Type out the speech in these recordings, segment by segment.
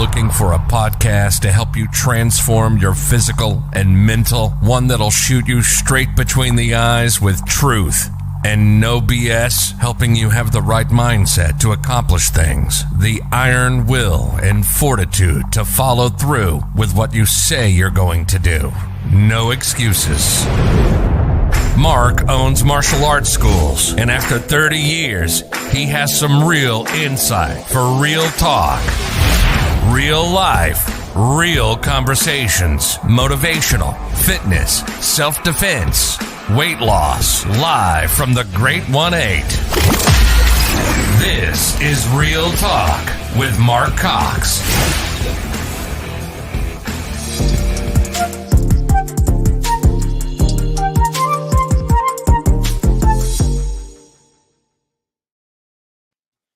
looking for a podcast to help you transform your physical and mental, one that'll shoot you straight between the eyes with truth and no BS, helping you have the right mindset to accomplish things, the iron will and fortitude to follow through with what you say you're going to do. No excuses. Mark owns martial arts schools, and after 30 years, he has some real insight for real talk, real life, real conversations, motivational, fitness, self-defense, weight loss, live from the Great 1-8. This is Real Talk with Mark Cox.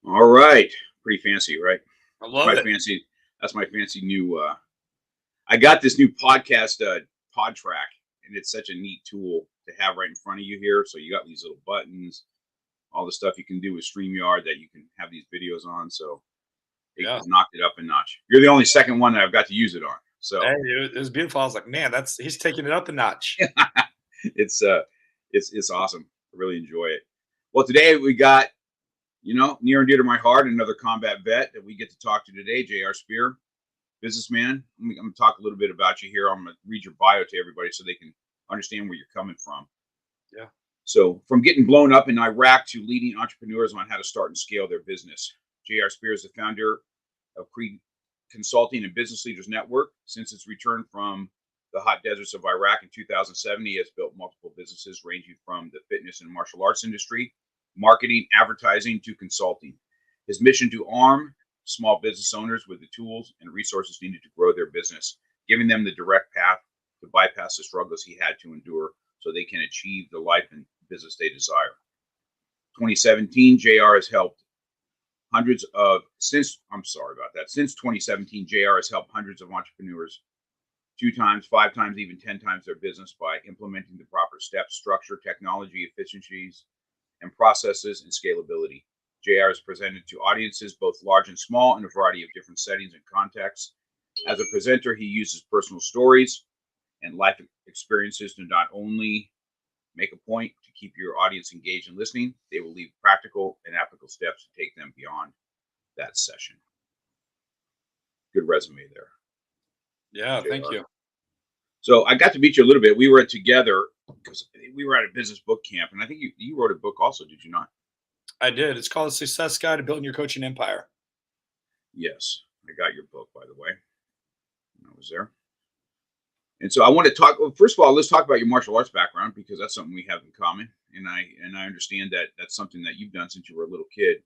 All right. Pretty fancy, right? I love it. That's my fancy new, I got this new podcast, Pod Track, and it's such a neat tool to have right in front of you here. So you got these little buttons, all the stuff you can do with StreamYard that you can have these videos on. So it knocked it up a notch. You're the only second one that I've got to use it on. So hey, it was beautiful. I was like, man, he's taking it up a notch. It's awesome. I really enjoy it. Well, today we got, near and dear to my heart, another combat vet that we get to talk to today, J.R. Spear, businessman. I'm going to talk a little bit about you here. I'm going to read your bio to everybody so they can understand where you're coming from. Yeah. So from getting blown up in Iraq to leading entrepreneurs on how to start and scale their business. J.R. Spear is the founder of Creed Consulting and Business Leaders Network. Since its return from the hot deserts of Iraq in 2007, he has built multiple businesses ranging from the fitness and martial arts industry, marketing, advertising, to consulting. His mission to arm small business owners with the tools and resources needed to grow their business, giving them the direct path to bypass the struggles he had to endure so they can achieve the life and business they desire. 2017, JR has helped since 2017, JR has helped hundreds of entrepreneurs 2 times, 5 times, even 10 times their business by implementing the proper steps, structure, technology, efficiencies, and processes and scalability. JR is presented to audiences, both large and small, in a variety of different settings and contexts. As a presenter, he uses personal stories and life experiences to not only make a point to keep your audience engaged and listening, they will leave practical and applicable steps to take them beyond that session. Good resume there. Yeah, JR. Thank you. So I got to meet you a little bit. We were together because we were at a business boot camp, and I think you wrote a book also, did you not? I did. It's called The Success Guide to Building Your Coaching Empire. Yes, I got your book, by the way. I was there. And so I want to talk. Well, first of all, let's talk about your martial arts background, because that's something we have in common, and I understand that that's something that you've done since you were a little kid.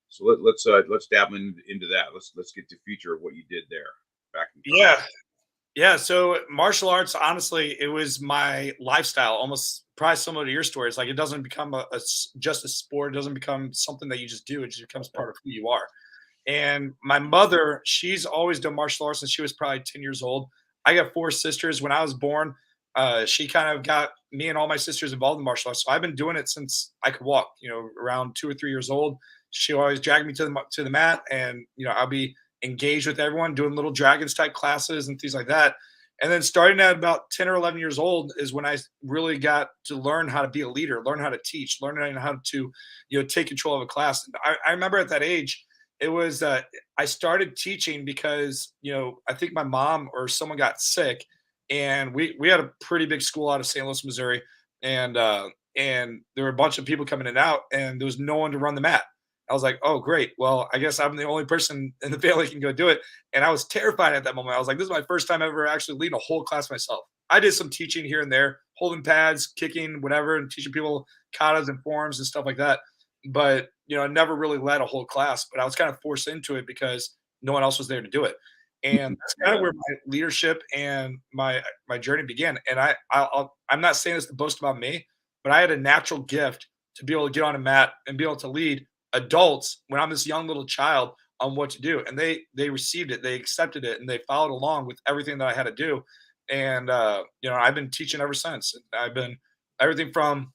So let's dabble into that. Let's get the future of what you did there back in college. Yeah. So martial arts, honestly, it was my lifestyle, almost probably similar to your story. It's like it doesn't become just a sport. It doesn't become something that you just do. It just becomes part of who you are. And my mother, she's always done martial arts since she was probably 10 years old. I got 4 sisters. When I was born, she kind of got me and all my sisters involved in martial arts. So I've been doing it since I could walk, around 2 or 3 years old. She always dragged me to the mat, and, I'll be engaged with everyone, doing little dragons type classes and things like that. And then starting at about 10 or 11 years old is when I really got to learn how to be a leader, learn how to teach, learn how to, take control of a class. And I remember at that age, it was, I started teaching because, I think my mom or someone got sick, and we had a pretty big school out of St. Louis, Missouri. And there were a bunch of people coming in and out, and there was no one to run the mat. I was like, oh, great. Well, I guess I'm the only person in the family can go do it. And I was terrified at that moment. I was like, this is my first time ever actually leading a whole class myself. I did some teaching here and there, holding pads, kicking, whatever, and teaching people katas and forms and stuff like that. But, I never really led a whole class, but I was kind of forced into it because no one else was there to do it. And that's kind of where my leadership and my journey began. And I'm not saying this to boast about me, but I had a natural gift to be able to get on a mat and be able to lead adults when I'm this young little child on what to do. And they received it, they accepted it, and they followed along with everything that I had to do. And, I've been teaching ever since. I've been everything from,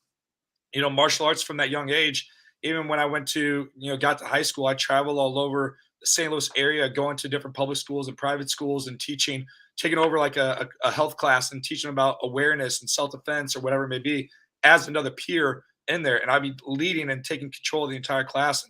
martial arts from that young age. Even when I went to, got to high school, I traveled all over St. Louis area, going to different public schools and private schools and teaching, taking over like a health class and teaching about awareness and self-defense or whatever it may be as another peer in there. And I'd be leading and taking control of the entire class,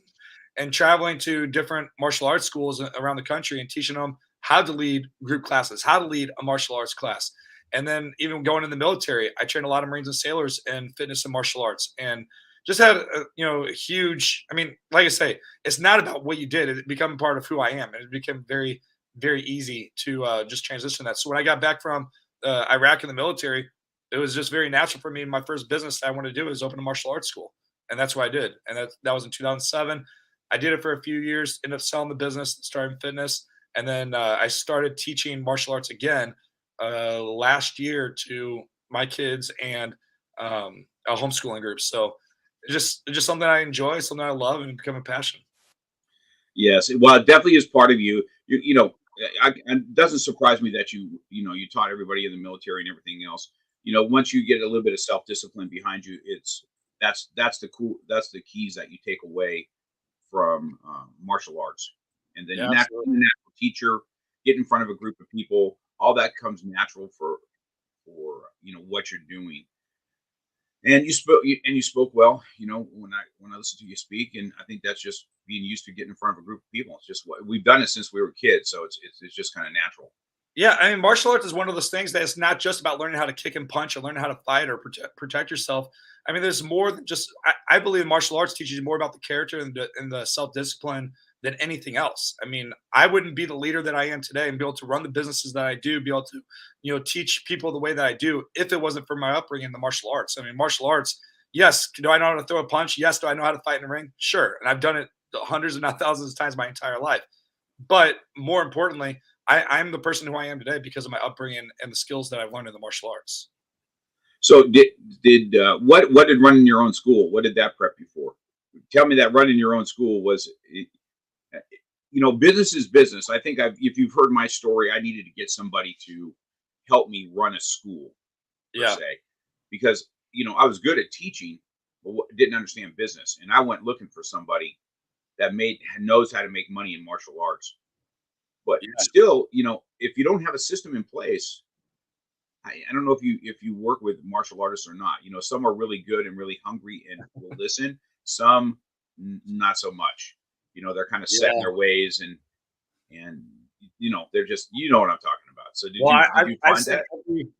and traveling to different martial arts schools around the country and teaching them how to lead group classes, how to lead a martial arts class. And then even going in the military, I trained a lot of Marines and sailors in fitness and martial arts, and just had a huge, I mean, like I say, it's not about what you did. It became part of who I am. And it became very, very easy to just transition that. So when I got back from Iraq in the military, it was just very natural for me. My first business that I wanted to do was open a martial arts school. And that's what I did. And that was in 2007. I did it for a few years, ended up selling the business, starting fitness. And then I started teaching martial arts again last year to my kids and a homeschooling group. So it's just something I enjoy, something I love, and become a passion. Yes, well, it definitely is part of you. It doesn't surprise me that you taught everybody in the military and everything else. Once you get a little bit of self discipline behind you, that's the keys that you take away from martial arts, and then Yeah, natural absolutely. teacher, get in front of a group of people. All that comes natural for what you're doing. And you spoke well. When I listen to you speak, and I think that's just being used to getting in front of a group of people. It's just what we've done it since we were kids, so it's just kind of natural. Yeah, I mean, martial arts is one of those things that it's not just about learning how to kick and punch or learning how to fight or protect yourself. I mean, there's more than just. I believe martial arts teaches you more about the character and the self discipline than anything else. I mean, I wouldn't be the leader that I am today and be able to run the businesses that I do, be able to, teach people the way that I do, if it wasn't for my upbringing in the martial arts. I mean, martial arts. Yes, do I know how to throw a punch? Yes, do I know how to fight in the ring? Sure, and I've done it hundreds, and not thousands of times my entire life. But more importantly, I'm the person who I am today because of my upbringing and the skills that I've learned in the martial arts. So what did running your own school? What did that prep you for? Tell me that running your own school was, business is business. I think if you've heard my story, I needed to get somebody to help me run a school per Yeah. se, because I was good at teaching, but didn't understand business, and I went looking for somebody that knows how to make money in martial arts. But Yeah. still, if you don't have a system in place, I don't know if you work with martial artists or not. Some are really good and really hungry and will listen. Some not so much. They're kind of set in Yeah. their ways, and they're just, what I'm talking about. So Well, did you I've find seen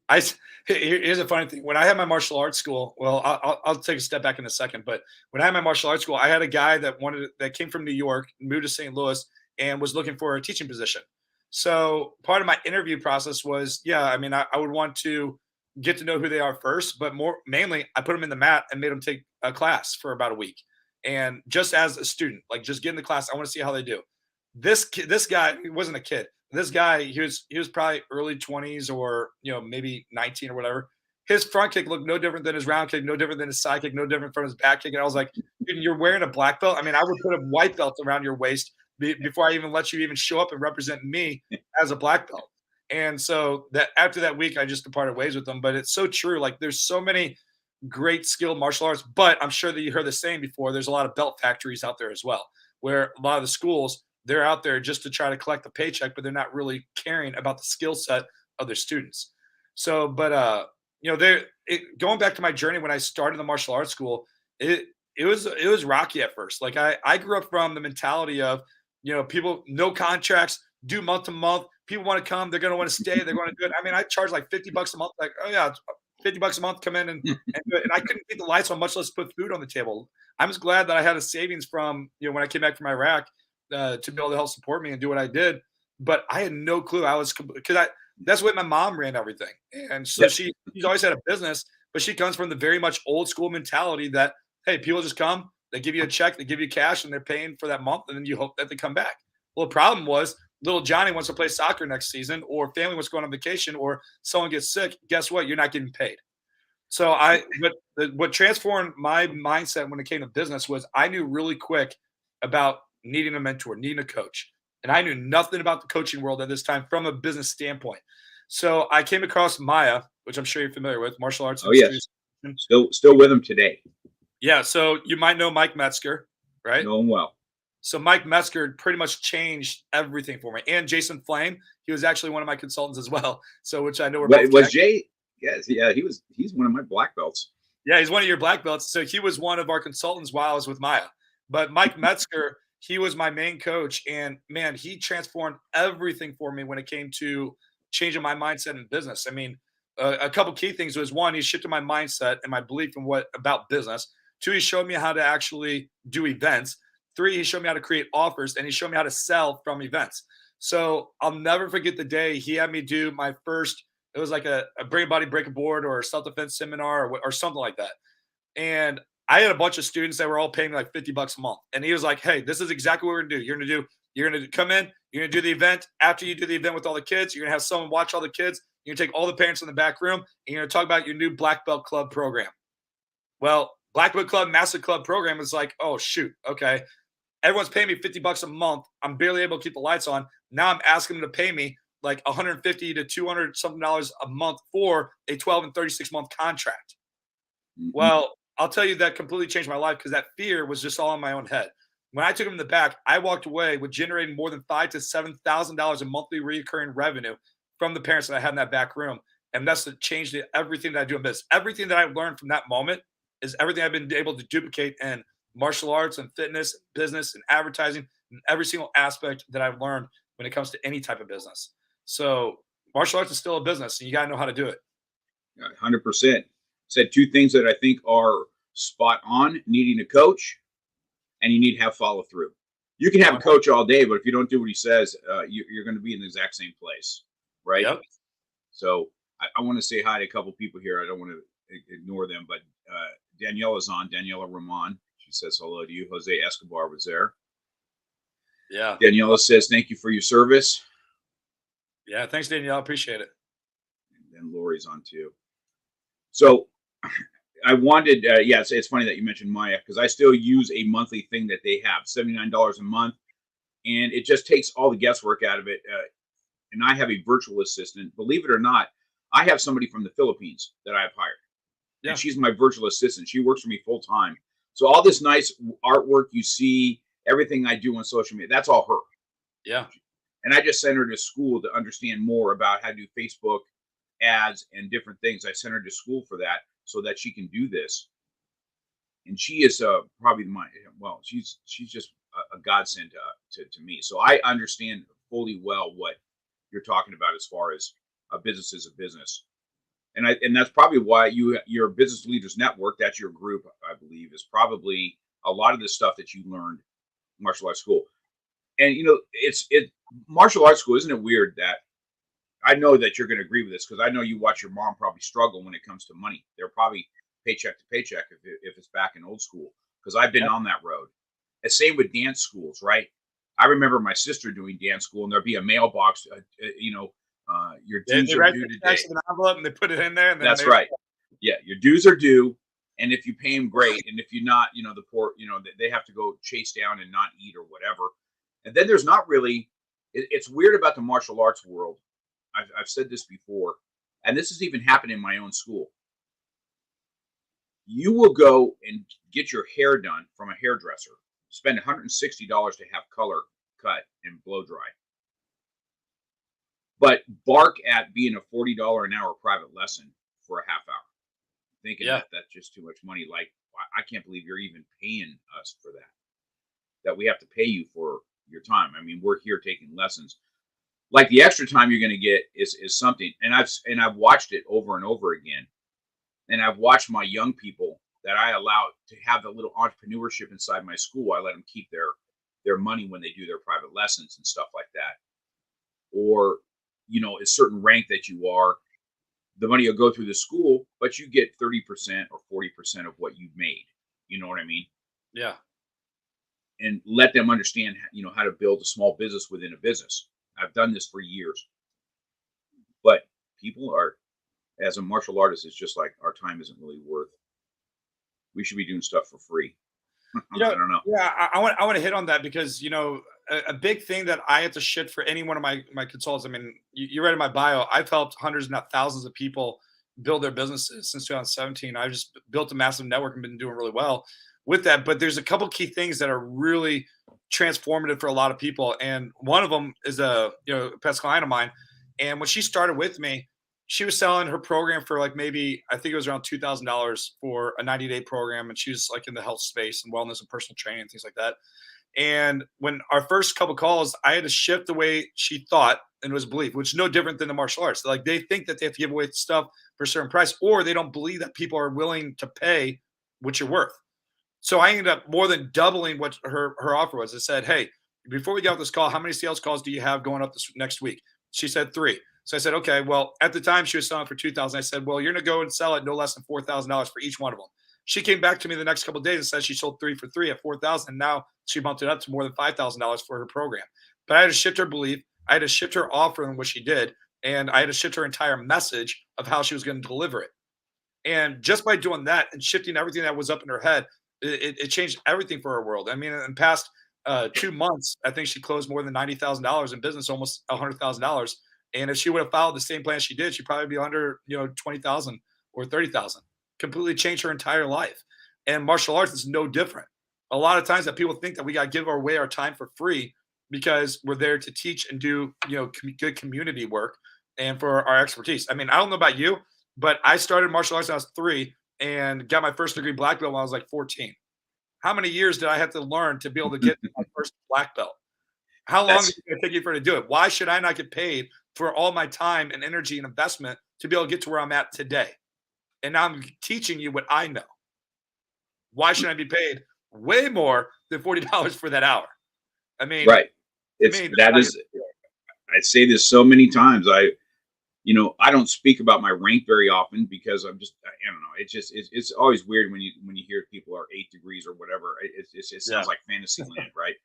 that? here's a funny thing. When I had my martial arts school, well, I'll take a step back in a second. But when I had my martial arts school, I had a guy that came from New York, moved to St. Louis, and was looking for a teaching position. So part of my interview process was, yeah, I mean, I would want to get to know who they are first, but more mainly, I put them in the mat and made them take a class for about a week, and just as a student, like just get in the class, I want to see how they do. This guy, he wasn't a kid. This guy, he was probably early 20s or maybe 19 or whatever. His front kick looked no different than his round kick, no different than his side kick, no different from his back kick. And I was like, dude, you're wearing a black belt. I mean, I would put a white belt around your waist before I even let you even show up and represent me as a black belt. And so that after that week, I just departed ways with them. But it's so true. Like there's so many great skilled martial arts, but I'm sure that you heard the saying before. There's a lot of belt factories out there as well, where a lot of the schools, they're out there just to try to collect the paycheck, but they're not really caring about the skill set of their students. So, but going back to my journey when I started the martial arts school, it was rocky at first. Like I grew up from the mentality of people, no contracts, do month to month. People want to come, they're going to want to stay, they're going to do it. I mean, I charge like $50 a month. Like, oh yeah, it's $50 a month, come in and do it. And I couldn't keep the lights on, much less put food on the table. I'm just glad that I had a savings from when I came back from Iraq to be able to help support me and do what I did. But I had no clue. I was because that's the way my mom ran everything, and so Yeah. she's always had a business, but she comes from the very much old school mentality that hey, people just come, they give you a check, they give you cash, and they're paying for that month, and then you hope that they come back. Well, the problem was little Johnny wants to play soccer next season, or family wants to go on vacation, or someone gets sick. Guess what? You're not getting paid. So what transformed my mindset when it came to business was I knew really quick about needing a mentor, needing a coach. And I knew nothing about the coaching world at this time from a business standpoint. So I came across Maya, which I'm sure you're familiar with, Martial Arts Oh yes, Industries. still with them today. Yeah. So you might know Mike Metzger, right? Know them well. So Mike Metzger pretty much changed everything for me. And Jason Flame, he was actually one of my consultants as well. So which I know we're both Was connected. Jay? Yes, yeah, he's one of my black belts. Yeah, he's one of your black belts. So he was one of our consultants while I was with Maya. But Mike Metzger, he was my main coach. And man, he transformed everything for me when it came to changing my mindset in business. I mean, a couple key things was one, he shifted my mindset and my belief in what about business. Two, he showed me how to actually do events. Three, he showed me how to create offers, and he showed me how to sell from events. So I'll never forget the day he had me do my first. It was like a bring a body, break a board, or a self defense seminar, or something like that. And I had a bunch of students that were all paying me like $50 a month. And he was like, "Hey, this is exactly what we're gonna do. You're gonna come in, you're gonna do the event. After you do the event with all the kids, you're gonna have someone watch all the kids. You're gonna take all the parents in the back room, and you're gonna talk about your new Black Belt Club program." Well, Black Belt Club, Master Club program is like, oh shoot, okay. Everyone's paying me $50 a month. I'm barely able to keep the lights on. Now I'm asking them to pay me like 150 to 200 something dollars a month for a 12 and 36-month contract. Mhm. Well, I'll tell you that completely changed my life because that fear was just all in my own head. When I took him in the back, I walked away with generating more than $5,000 to $7,000 in monthly recurring revenue from the parents that I had in that back room. And that's the change to everything that I do in business. Everything that I've learned from that moment is everything I've been able to duplicate in martial arts and fitness, business and advertising, and every single aspect that I've learned when it comes to any type of business. So martial arts is still a business, and you got to know how to do it. 100%. Said two things that I think are spot on: needing a coach, and you need to have follow through. You can have a coach all day, but if you don't do what he says, you're going to be in the exact same place, right? Yep. So I want to say hi to a couple people here. I don't want to ignore them, but Daniela's on. Daniela Ramon. She says hello to you. Jose Escobar was there. Yeah. Daniela says thank you for your service. Yeah. Thanks, Danielle. Appreciate it. And Lori's on too. So I wanted, it's funny that you mentioned Maya because I still use a monthly thing that they have, $79 a month, and it just takes all the guesswork out of it. And I have a virtual assistant. Believe it or not, I have somebody from the Philippines that I've hired. Yeah. And she's my virtual assistant. She works for me full time. So all this nice artwork you see, everything I do on social media, that's all her. Yeah. And I just sent her to school to understand more about how to do Facebook ads and different things. I sent her to school for that so that she can do this. And she is probably she's just a godsend to me. So I understand fully well what you're talking about as far as a business is a business. And that's probably why your Business Leaders Network, that's your group, I believe, is probably a lot of the stuff that you learned in martial arts school. And martial arts school, isn't it weird that I know that you're going to agree with this because I know you watch your mom probably struggle when it comes to money. They're probably paycheck to paycheck if it's back in old school because I've been on that road. And same with dance schools, right? I remember my sister doing dance school, and there'd be a mailbox, your dues are due today. An envelope and they put it in there. And then that's right. Yeah, your dues are due, and if you pay them, great. And if you're not, the poor, they have to go chase down and not eat or whatever. And then there's not really. It's weird about the martial arts world. I've said this before, and this has even happened in my own school. You will go and get your hair done from a hairdresser, spend $160 to have color cut and blow dry. But bark at being a $40 an hour private lesson for a half hour, thinking that that's just too much money. Like, I can't believe you're even paying us for that we have to pay you for your time. I mean, we're here taking lessons. Like the extra time you're going to get is something. And I've watched it over and over again. And I've watched my young people that I allow to have a little entrepreneurship inside my school. I let them keep their money when they do their private lessons and stuff like that. Or, a certain rank that you are, the money will go through the school, but you get 30% or 40% of what you've made. You know what I mean? Yeah. And let them understand, how to build a small business within a business. I've done this for years. But people are, as a martial artist, it's just like our time isn't really worth. We should be doing stuff for free. I don't know. Yeah, I want to hit on that because a big thing that I have to shit for any one of my consultants. I mean, you read in my bio. I've helped hundreds, if not thousands, of people build their businesses since 2017. I've just built a massive network and been doing really well with that. But there's a couple key things that are really transformative for a lot of people. And one of them is a past client of mine. And when she started with me, she was selling her program for like maybe I think it was around $2,000 for a 90-day program, and she was like in the health space and wellness and personal training and things like that. And when our first couple calls, I had to shift the way she thought and was belief, which is no different than the martial arts. Like they think that they have to give away stuff for a certain price, or they don't believe that people are willing to pay what you're worth. So I ended up more than doubling what her offer was. I said, "Hey, before we get off this call, how many sales calls do you have going up this next week?" She said 3. So I said, "Okay, well, at the time she was selling for 2,000. I said, "Well, you're going to go and sell it no less than $4,000 for each one of them." She came back to me the next couple of days and said she sold 3 for 3 at 4,000. Now she bumped it up to more than $5,000 for her program. But I had to shift her belief. I had to shift her offer and what she did, and I had to shift her entire message of how she was going to deliver it. And just by doing that and shifting everything that was up in her head, it changed everything for her world. I mean, in the past 2 months, I think she closed more than $90,000 in business, almost $100,000. And if she would have followed the same plan she did, she'd probably be under 20,000 or 30,000. Completely changed her entire life. And martial arts is no different. A lot of times that people think that we got to give away our time for free because we're there to teach and do good community work and for our expertise. I mean, I don't know about you, but I started martial arts when I was 3 and got my first degree black belt when I was like 14. How many years did I have to learn to be able to get my first black belt? How long did it take you for to do it? Why should I not get paid for all my time and energy and investment to be able to get to where I'm at today? And now I'm teaching you what I know. Why should I be paid way more than $40 for that hour? I mean, right. I say this so many times. I don't speak about my rank very often because I don't know. It's always weird when you hear people are 8 degrees or whatever. It sounds like fantasy land, right?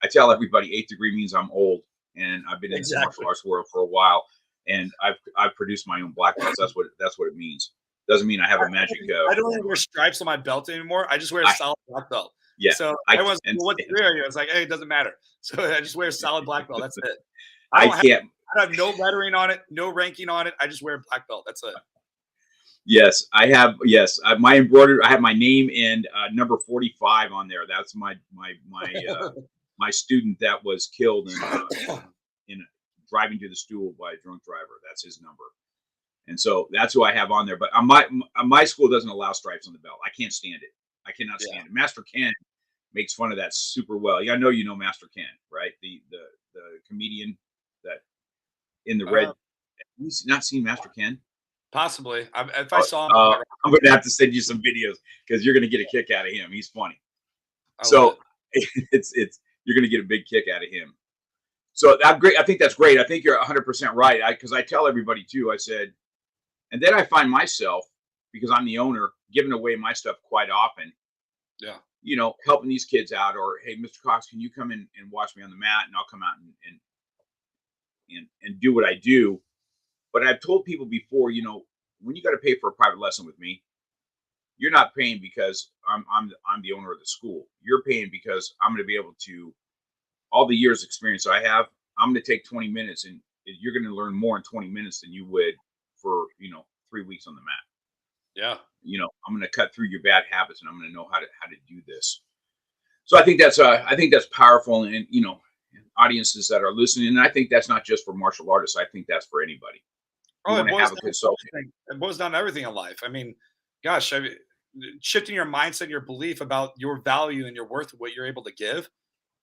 I tell everybody 8 degree means I'm old, and I've been in the martial arts world for a while, and I've produced my own black belts. That's what it means. Doesn't mean I have a magic. I don't even wear stripes on my belt anymore. I just wear a solid black belt. Yeah. So everyone's like, "What degree are you?" It's like, "Hey, it doesn't matter." So I just wear a solid black belt. That's it. I have no lettering on it, no ranking on it. I just wear a black belt. That's it. Yes, I have. Yes, my embroidered. I have my name and number 45 on there. That's my my student that was killed in driving to the stool by a drunk driver. That's his number, and so that's who I have on there. But my school doesn't allow stripes on the belt. I can't stand it. I cannot stand it. Master Ken makes fun of that super well. Yeah, I know you know Master Ken, right? The comedian that in the red. Have you not seen Master Ken? Possibly. If I saw him, I'm going to have to send you some videos because you're going to get a kick out of him. He's funny. It's you're going to get a big kick out of him. So that's great. I think that's great. I think you're 100% right. Because I tell everybody too. I said, and then I find myself, because I'm the owner, giving away my stuff quite often. Yeah. Helping these kids out, or hey, Mr. Cox, can you come in and watch me on the mat, and I'll come out and do what I do. But I've told people before, when you got to pay for a private lesson with me, you're not paying because I'm the owner of the school. You're paying because I'm going to be able to, all the years experience I have, I'm going to take 20 minutes and you're going to learn more in 20 minutes than you would for, 3 weeks on the mat. Yeah. I'm going to cut through your bad habits and I'm going to know how to do this. So I think that's powerful, and audiences that are listening. And I think that's not just for martial artists. I think that's for anybody. It boils down to everything in life. I mean, gosh, shifting your mindset, your belief about your value and your worth of what you're able to give,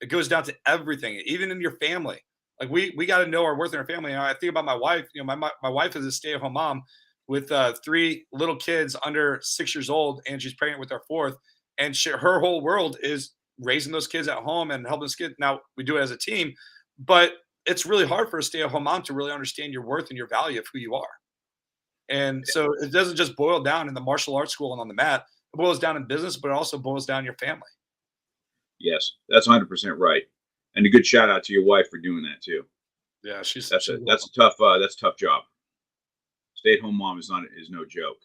it goes down to everything, even in your family. Like we got to know our worth in our family. I think about my wife. My wife is a stay-at-home mom with 3 little kids under 6 years old, and she's pregnant with our 4th. And her whole world is raising those kids at home and helping those kids. Now we do it as a team, but it's really hard for a stay-at-home mom to really understand your worth and your value of who you are. And so it doesn't just boil down in the martial arts school and on the mat. It boils down in business, but it also boils down in your family. Yes, that's 100% right. And a good shout out to your wife for doing that too. Yeah, that's a tough job. Stay-at-home mom is no joke.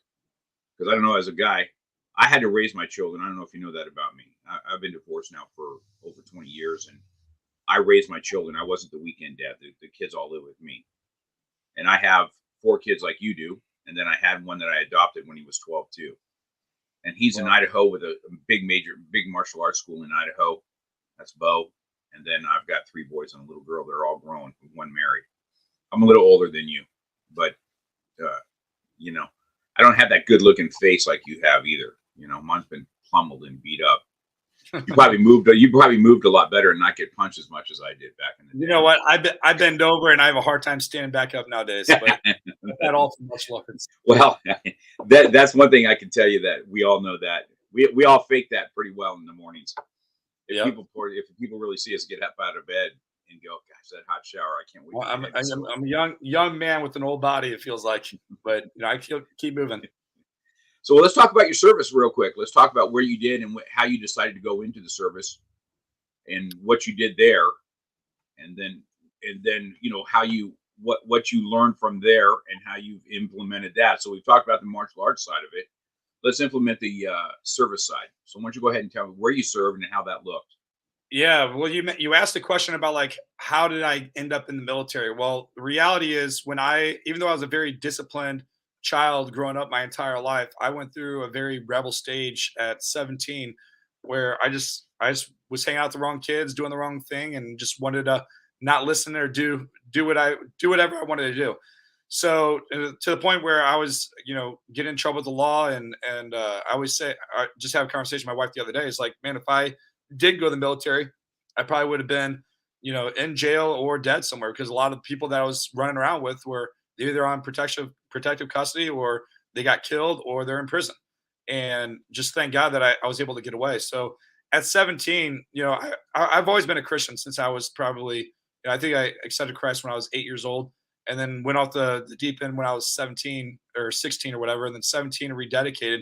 Because I don't know, as a guy, I had to raise my children. I don't know if you know that about me. I've been divorced now for over 20 years, and I raised my children. I wasn't the weekend dad. The kids all live with me. And I have 4 kids like you do. And then I had one that I adopted when he was 12 too. And he's in Idaho with a big martial arts school in Idaho. That's Bo. And then I've got 3 boys and a little girl. They're all grown, one married. I'm a little older than you, but you know, I don't have that good looking face like you have either. You know, mine's been pummeled and beat up. You probably moved a lot better and not get punched as much as I did back in the day. You know what? I bend over and I have a hard time standing back up nowadays. But that all too much looking. Well, that's one thing I can tell you, that we all know that we all fake that pretty well in the mornings. If people really see us get up out of bed and go, gosh, that hot shower, I can't wait. Well, I'm a young man with an old body, it feels like, but I keep moving. So let's talk about your service real quick. Let's talk about where you did and how you decided to go into the service and what you did there. And then, how what you learned from there and how you've implemented that. So we've talked about the martial arts side of it. Let's implement the service side. So why don't you go ahead and tell me where you served and how that looked? Yeah, well, you asked a question about like how did I end up in the military? Well, the reality is even though I was a very disciplined child growing up my entire life, I went through a very rebel stage at 17 where I just was hanging out with the wrong kids, doing the wrong thing, and just wanted to not listen or do whatever I wanted to do. So to the point where I was, getting in trouble with the law, and I always say, I just had a conversation with my wife the other day. It's like, man, if I did go to the military, I probably would have been, in jail or dead somewhere, because a lot of the people that I was running around with were either on protective custody, or they got killed, or they're in prison. And just thank God that I was able to get away. So at 17, I've always been a Christian since I was probably, I think I accepted Christ when I was 8 years old, and then went off the deep end when I was 17 or 16 or whatever, and then 17 and rededicated.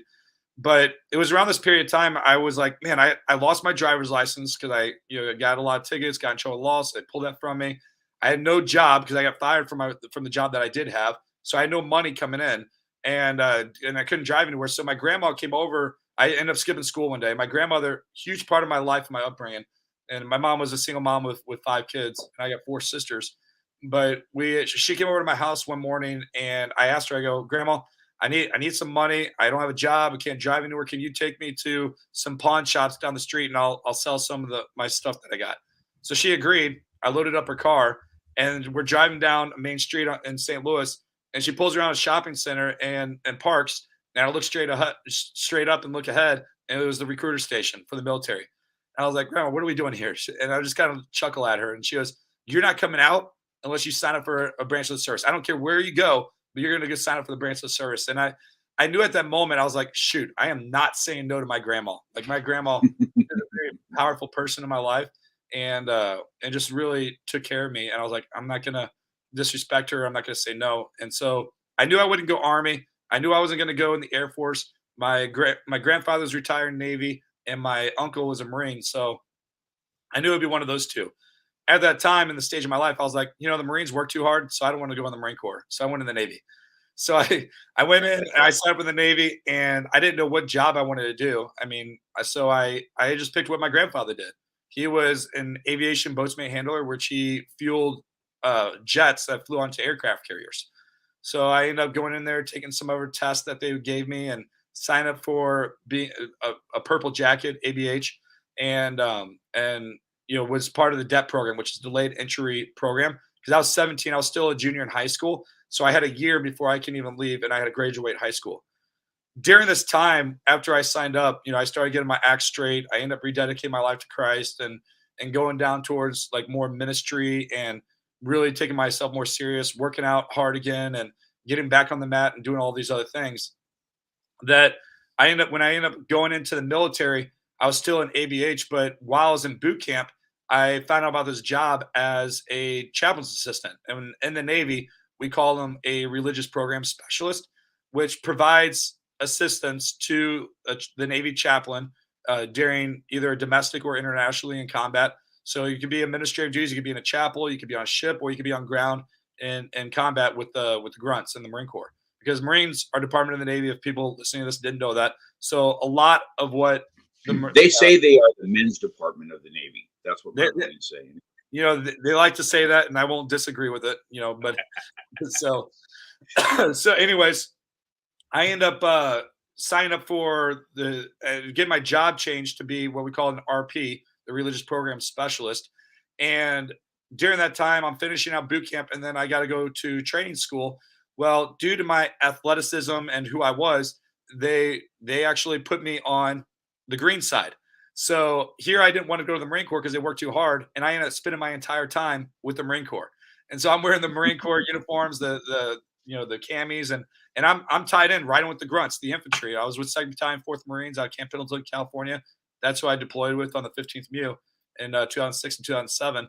But it was around this period of time I was like, man, I lost my driver's license because I got a lot of tickets, got in trouble with law, so they pulled that from me. I had no job because I got fired from the job that I did have, so I had no money coming in, and I couldn't drive anywhere. So my grandma came over. I ended up skipping school one day. My grandmother, huge part of my life and my upbringing, and my mom was a single mom with 5 kids, and I got 4 sisters. But she came over to my house one morning, and I asked her, I go, Grandma, I need some money. I don't have a job. I can't drive anywhere. Can you take me to some pawn shops down the street, and I'll sell some of my stuff that I got? So she agreed. I loaded up her car, and we're driving down Main Street in St. Louis, and she pulls around a shopping center and parks. And I look straight up and look ahead, and it was the recruiter station for the military. And I was like, Grandma, what are we doing here? And I just kind of chuckle at her, and she goes, you're not coming out unless you sign up for a branch of the service. I don't care where you go, but you're going to get signed up for the branch of the service. And I knew at that moment, I was like, shoot, I am not saying no to my grandma. Like, my grandma is a very powerful person in my life, and just really took care of me. And I was like, I'm not going to disrespect her. I'm not going to say no. And so I knew I wouldn't go Army. I knew I wasn't going to go in the Air Force. My grandfather was retired in Navy, and my uncle was a Marine. So I knew it'd be one of those two. At that time in the stage of my life, I was like, the Marines work too hard, so I don't want to go in the Marine Corps. So I went in the Navy. So I went in and I signed up in the Navy, and I didn't know what job I wanted to do. I mean, so I just picked what my grandfather did. He was an aviation boatswain handler, which he fueled jets that flew onto aircraft carriers. So I ended up going in there, taking some other tests that they gave me, and signed up for being a purple jacket, ABH, and was part of the DEP program, which is delayed entry program. Because I was 17, I was still a junior in high school. So I had a year before I can even leave, and I had to graduate high school. During this time, after I signed up, I started getting my act straight. I ended up rededicating my life to Christ and going down towards like more ministry and really taking myself more serious, working out hard again and getting back on the mat and doing all these other things. When I ended up going into the military, I was still in ABH, but while I was in boot camp, I found out about this job as a chaplain's assistant. And in the Navy, we call them a religious program specialist, which provides assistance to the Navy chaplain during either domestic or internationally in combat. So you could be administrative duties, you could be in a chapel, you could be on a ship, or you could be on ground in combat with the grunts in the Marine Corps. Because Marines are Department of the Navy, if people listening to this didn't know that. So a lot of what they say they are the men's department of the Navy. That's what Marines say. They like to say that, and I won't disagree with it. But so anyways, I end up signing up for get my job changed to be what we call an RP, the religious program specialist. And during that time, I'm finishing out boot camp, and then I got to go to training school. Well, due to my athleticism and who I was, they actually put me on the green side. So here I didn't want to go to the Marine Corps because they worked too hard, and I ended up spending my entire time with the Marine Corps. And so I'm wearing the Marine Corps uniforms, the camis, and I'm tied in, riding with the grunts, the infantry. I was with 2nd Battalion, 4th Marines out of Camp Pendleton, California. That's who I deployed with on the 15th MEU in 2006 and 2007.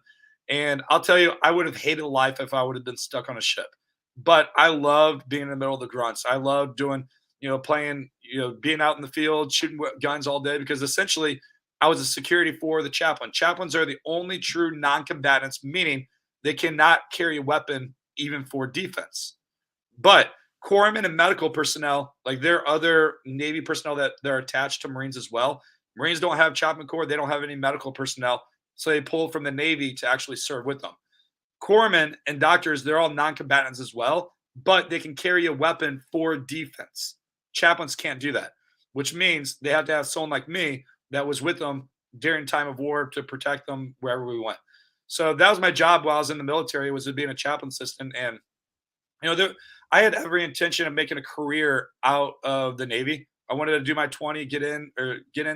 And I'll tell you, I would have hated life if I would have been stuck on a ship. But I loved being in the middle of the grunts. I loved doing, playing, being out in the field, shooting guns all day, because essentially I was a security for the chaplain. Chaplains are the only true non-combatants, meaning they cannot carry a weapon even for defense. But corpsmen and medical personnel, like there are other Navy personnel that they're attached to Marines as well. Marines don't have chaplain corps. They don't have any medical personnel. So they pull from the Navy to actually serve with them. Corpsmen and doctors, they're all non-combatants as well, but they can carry a weapon for defense. Chaplains can't do that, which means they have to have someone like me that was with them during time of war to protect them wherever we went. So that was my job while I was in the military, was to being a chaplain assistant. And I had every intention of making a career out of the Navy. I wanted to do my 20, get in,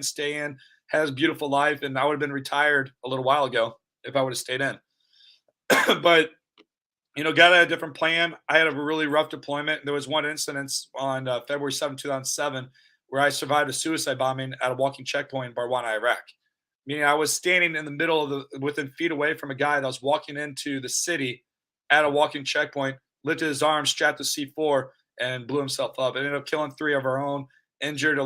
stay in, has a beautiful life, and I would have been retired a little while ago if I would have stayed in. But got a different plan. I had a really rough deployment. There was one incident on February 7, 2007, where I survived a suicide bombing at a walking checkpoint in Barwana, Iraq. Meaning I was standing in the middle of within feet away from a guy that was walking into the city at a walking checkpoint, lifted his arm, strapped the C4, and blew himself up. It ended up killing 3 of our own, injured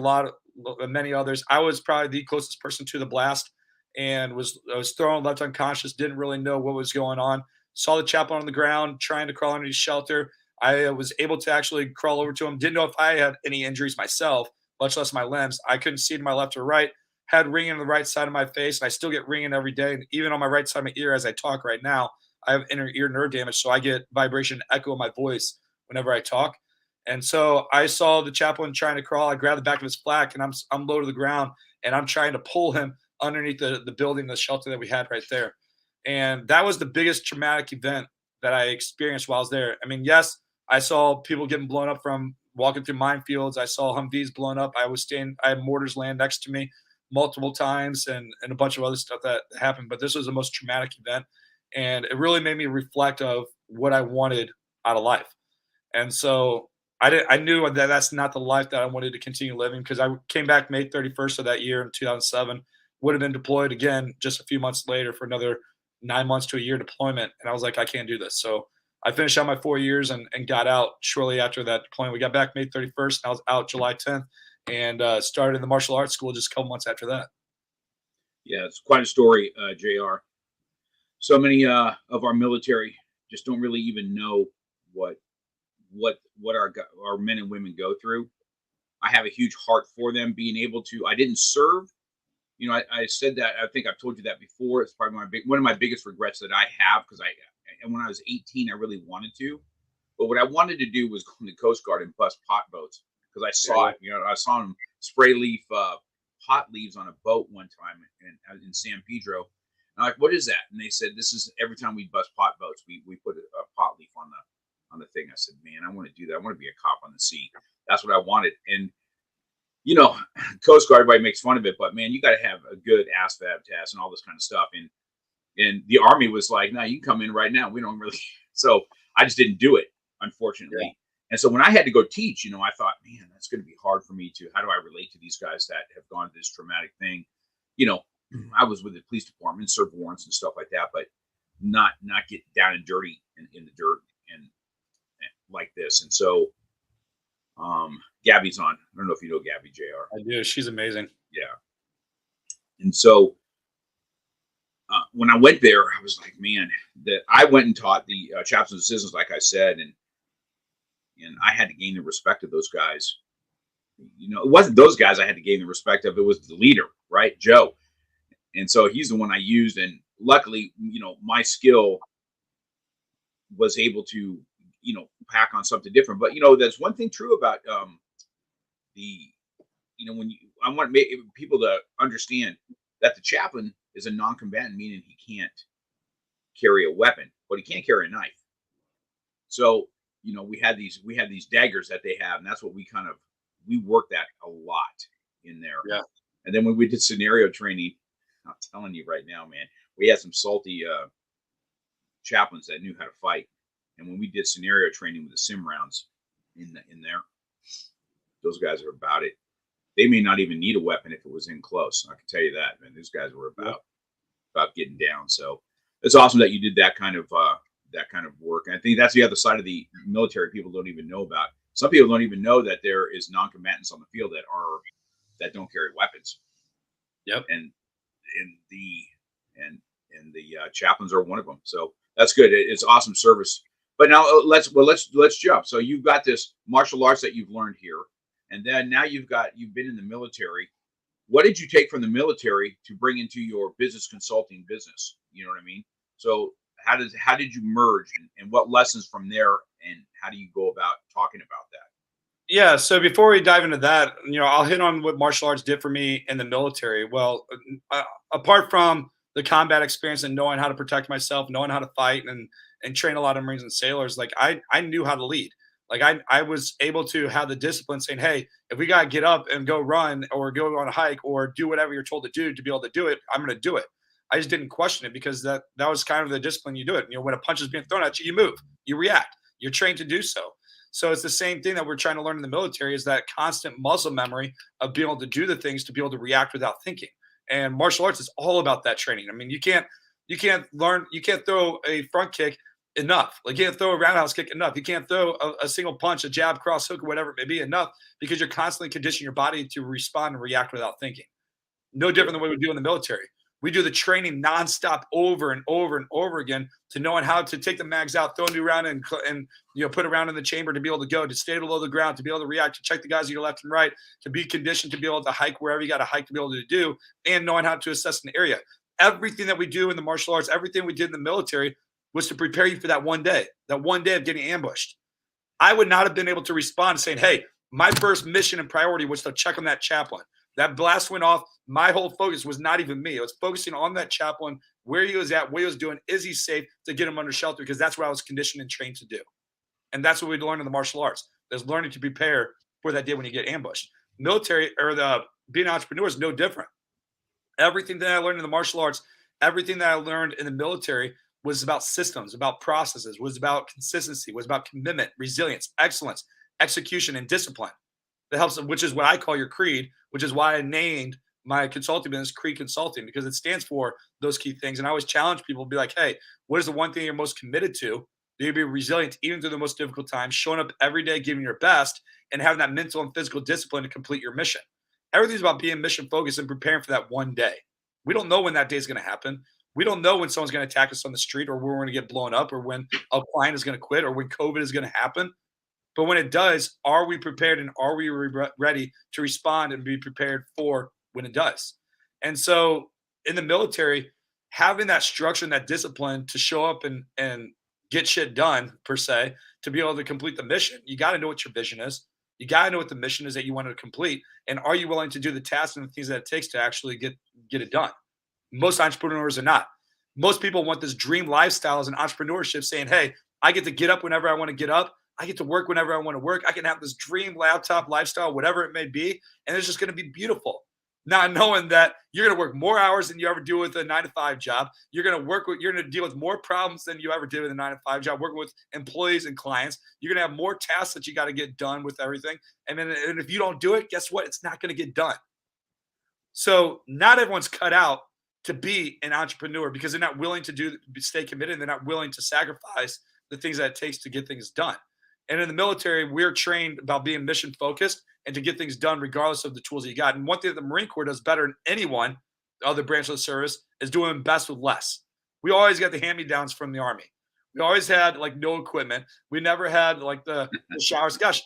many others. I was probably the closest person to the blast, and I was thrown, left unconscious, didn't really know what was going on. Saw the chaplain on the ground trying to crawl under his shelter. I was able to actually crawl over to him. Didn't know if I had any injuries myself, much less my limbs. I couldn't see to my left or right. Had ringing on the right side of my face, and I still get ringing every day. And even on my right side of my ear as I talk right now, I have inner ear nerve damage, so I get vibration echo in my voice whenever I talk. And so I saw the chaplain trying to crawl. I grabbed the back of his flak, and I'm low to the ground, and I'm trying to pull him underneath the building, the shelter that we had right there. And that was the biggest traumatic event that I experienced while I was there. I mean, yes, I saw people getting blown up from walking through minefields. I saw Humvees blown up. I had mortars land next to me multiple times, and a bunch of other stuff that happened. But this was the most traumatic event. And it really made me reflect of what I wanted out of life. And so I knew that that's not the life that I wanted to continue living, because I came back May 31st of that year in 2007, would have been deployed again just a few months later for another 9 months to a year deployment. And I was like, I can't do this. So I finished out my 4 years and got out shortly after that deployment. We got back May 31st, and I was out July 10th, and started in the martial arts school just a couple months after that. Yeah, it's quite a story, JR. So many of our military just don't really even know what our men and women go through. I have a huge heart for them, being able to. I didn't serve. I said that. I think I've told you that before. It's probably one of my biggest regrets that I have, because and when I was 18, I really wanted to, but what I wanted to do was go in the Coast Guard and bust pot boats, because I saw it. I saw them spray leaf pot leaves on a boat one time in San Pedro. And I'm like, what is that? And they said, this is every time we bust pot boats, we put a pot leaf on the thing. I said, man, I want to do that. I want to be a cop on the sea. That's what I wanted. And Coast Guard, everybody makes fun of it, but man, you got to have a good ASVAB test and all this kind of stuff. And the Army was like, no, you can come in right now. We don't really. So I just didn't do it, unfortunately. Yeah. And so when I had to go teach, I thought, man, that's going to be hard for me how do I relate to these guys that have gone through this traumatic thing? I was with the police department, served warrants and stuff like that, but not get down and dirty in the dirt and like this. And so Gabby's on. I don't know if you know Gabby, JR. I do. She's amazing. Yeah. And so when I went there, I was like, man, that I went and taught the chaplains and assistants, like I said, and I had to gain the respect of those guys. It wasn't those guys I had to gain the respect of. It was the leader, right, Joe. And so he's the one I used, and luckily, my skill was able to, pack on something different. But there's one thing true about I want people to understand that the chaplain is a non-combatant, meaning he can't carry a weapon, but he can't carry a knife. So, we had these daggers that they have, and that's what we worked that a lot in there. Yeah. And then when we did scenario training, I'm telling you right now, man, we had some salty chaplains that knew how to fight. And when we did scenario training with the sim rounds in there, those guys are about it. They may not even need a weapon if it was in close. I can tell you that, man. These guys were about getting down. So it's awesome that you did that kind of work. And I think that's the other side of the military people don't even know about. Some people don't even know that there is non-combatants on the field that don't carry weapons. Yep. And the chaplains are one of them. So that's good. It's awesome service. But now let's jump. So you've got this martial arts that you've learned here, and then now you've been in the military. What did you take from the military to bring into your business consulting business? You know what I mean? So how did you merge, and what lessons from there, and how do you go about talking about that? Yeah. So before we dive into that, I'll hit on what martial arts did for me in the military. Well, apart from the combat experience and knowing how to protect myself, knowing how to fight, and train a lot of Marines and sailors, like I knew how to lead. Like I was able to have the discipline saying, hey, if we got to get up and go run or go on a hike or do whatever you're told to do to be able to do it, I'm going to do it. I just didn't question it because that was kind of the discipline you do it. When a punch is being thrown at you, you move, you react, you're trained to do so. So it's the same thing that we're trying to learn in the military, is that constant muscle memory of being able to do the things, to be able to react without thinking. And martial arts is all about that training. I mean, you can't throw a front kick enough. Like, you can't throw a roundhouse kick enough. You can't throw a single punch, a jab, cross hook, or whatever it may be enough, because you're constantly conditioning your body to respond and react without thinking. No different than what we do in the military. We do the training nonstop over and over and over again to knowing how to take the mags out, throw a new round and put a round in the chamber to be able to go, to stay below the ground, to be able to react, to check the guys to your left and right, to be conditioned to be able to hike wherever you got to hike to be able to do, and knowing how to assess an area. Everything that we do in the martial arts, everything we did in the military was to prepare you for that one day of getting ambushed. I would not have been able to respond saying, hey, my first mission and priority was to check on that chaplain. That blast went off. My whole focus was not even me. I was focusing on that chaplain, where he was at, what he was doing. Is he safe, to get him under shelter? Because that's what I was conditioned and trained to do. And that's what we learned in the martial arts. There's learning to prepare for that day when you get ambushed. Military, or being an entrepreneur, is no different. Everything that I learned in the martial arts, everything that I learned in the military was about systems, about processes, was about consistency, was about commitment, resilience, excellence, execution, and discipline. That helps, which is what I call your creed, which is why I named my consulting business Creed Consulting, because it stands for those key things. And I always challenge people to be like, hey, what is the one thing you're most committed to? You'll be resilient even through the most difficult times, showing up every day, giving your best, and having that mental and physical discipline to complete your mission. Everything's about being mission focused and preparing for that one day. We don't know when that day is going to happen. We don't know when someone's going to attack us on the street, or when we're going to get blown up, or when a client is going to quit, or when COVID is going to happen. But when it does, are we prepared, and are we ready to respond and be prepared for when it does? And so in the military, having that structure and that discipline to show up and get shit done, per se, to be able to complete the mission, you got to know what your vision is. You got to know what the mission is that you want to complete. And are you willing to do the tasks and the things that it takes to actually get it done? Most entrepreneurs are not. Most people want this dream lifestyle as an entrepreneurship, saying, hey, I get to get up whenever I want to get up. I get to work whenever I want to work. I can have this dream laptop lifestyle, whatever it may be, and it's just going to be beautiful. Not knowing that you're going to work more hours than you ever do with a 9-to-5 job. You're going to deal with more problems than you ever did with a 9-to-5 job, working with employees and clients. You're going to have more tasks that you got to get done with everything. And if you don't do it, guess what? It's not going to get done. So not everyone's cut out to be an entrepreneur, because they're not willing to stay committed. And they're not willing to sacrifice the things that it takes to get things done. And in the military, we're trained about being mission focused and to get things done regardless of the tools that you got. And one thing that the Marine Corps does better than anyone, the other branch of the service, is doing best with less. We always got the hand-me-downs from the Army. We always had like no equipment. We never had like the showers. Gosh,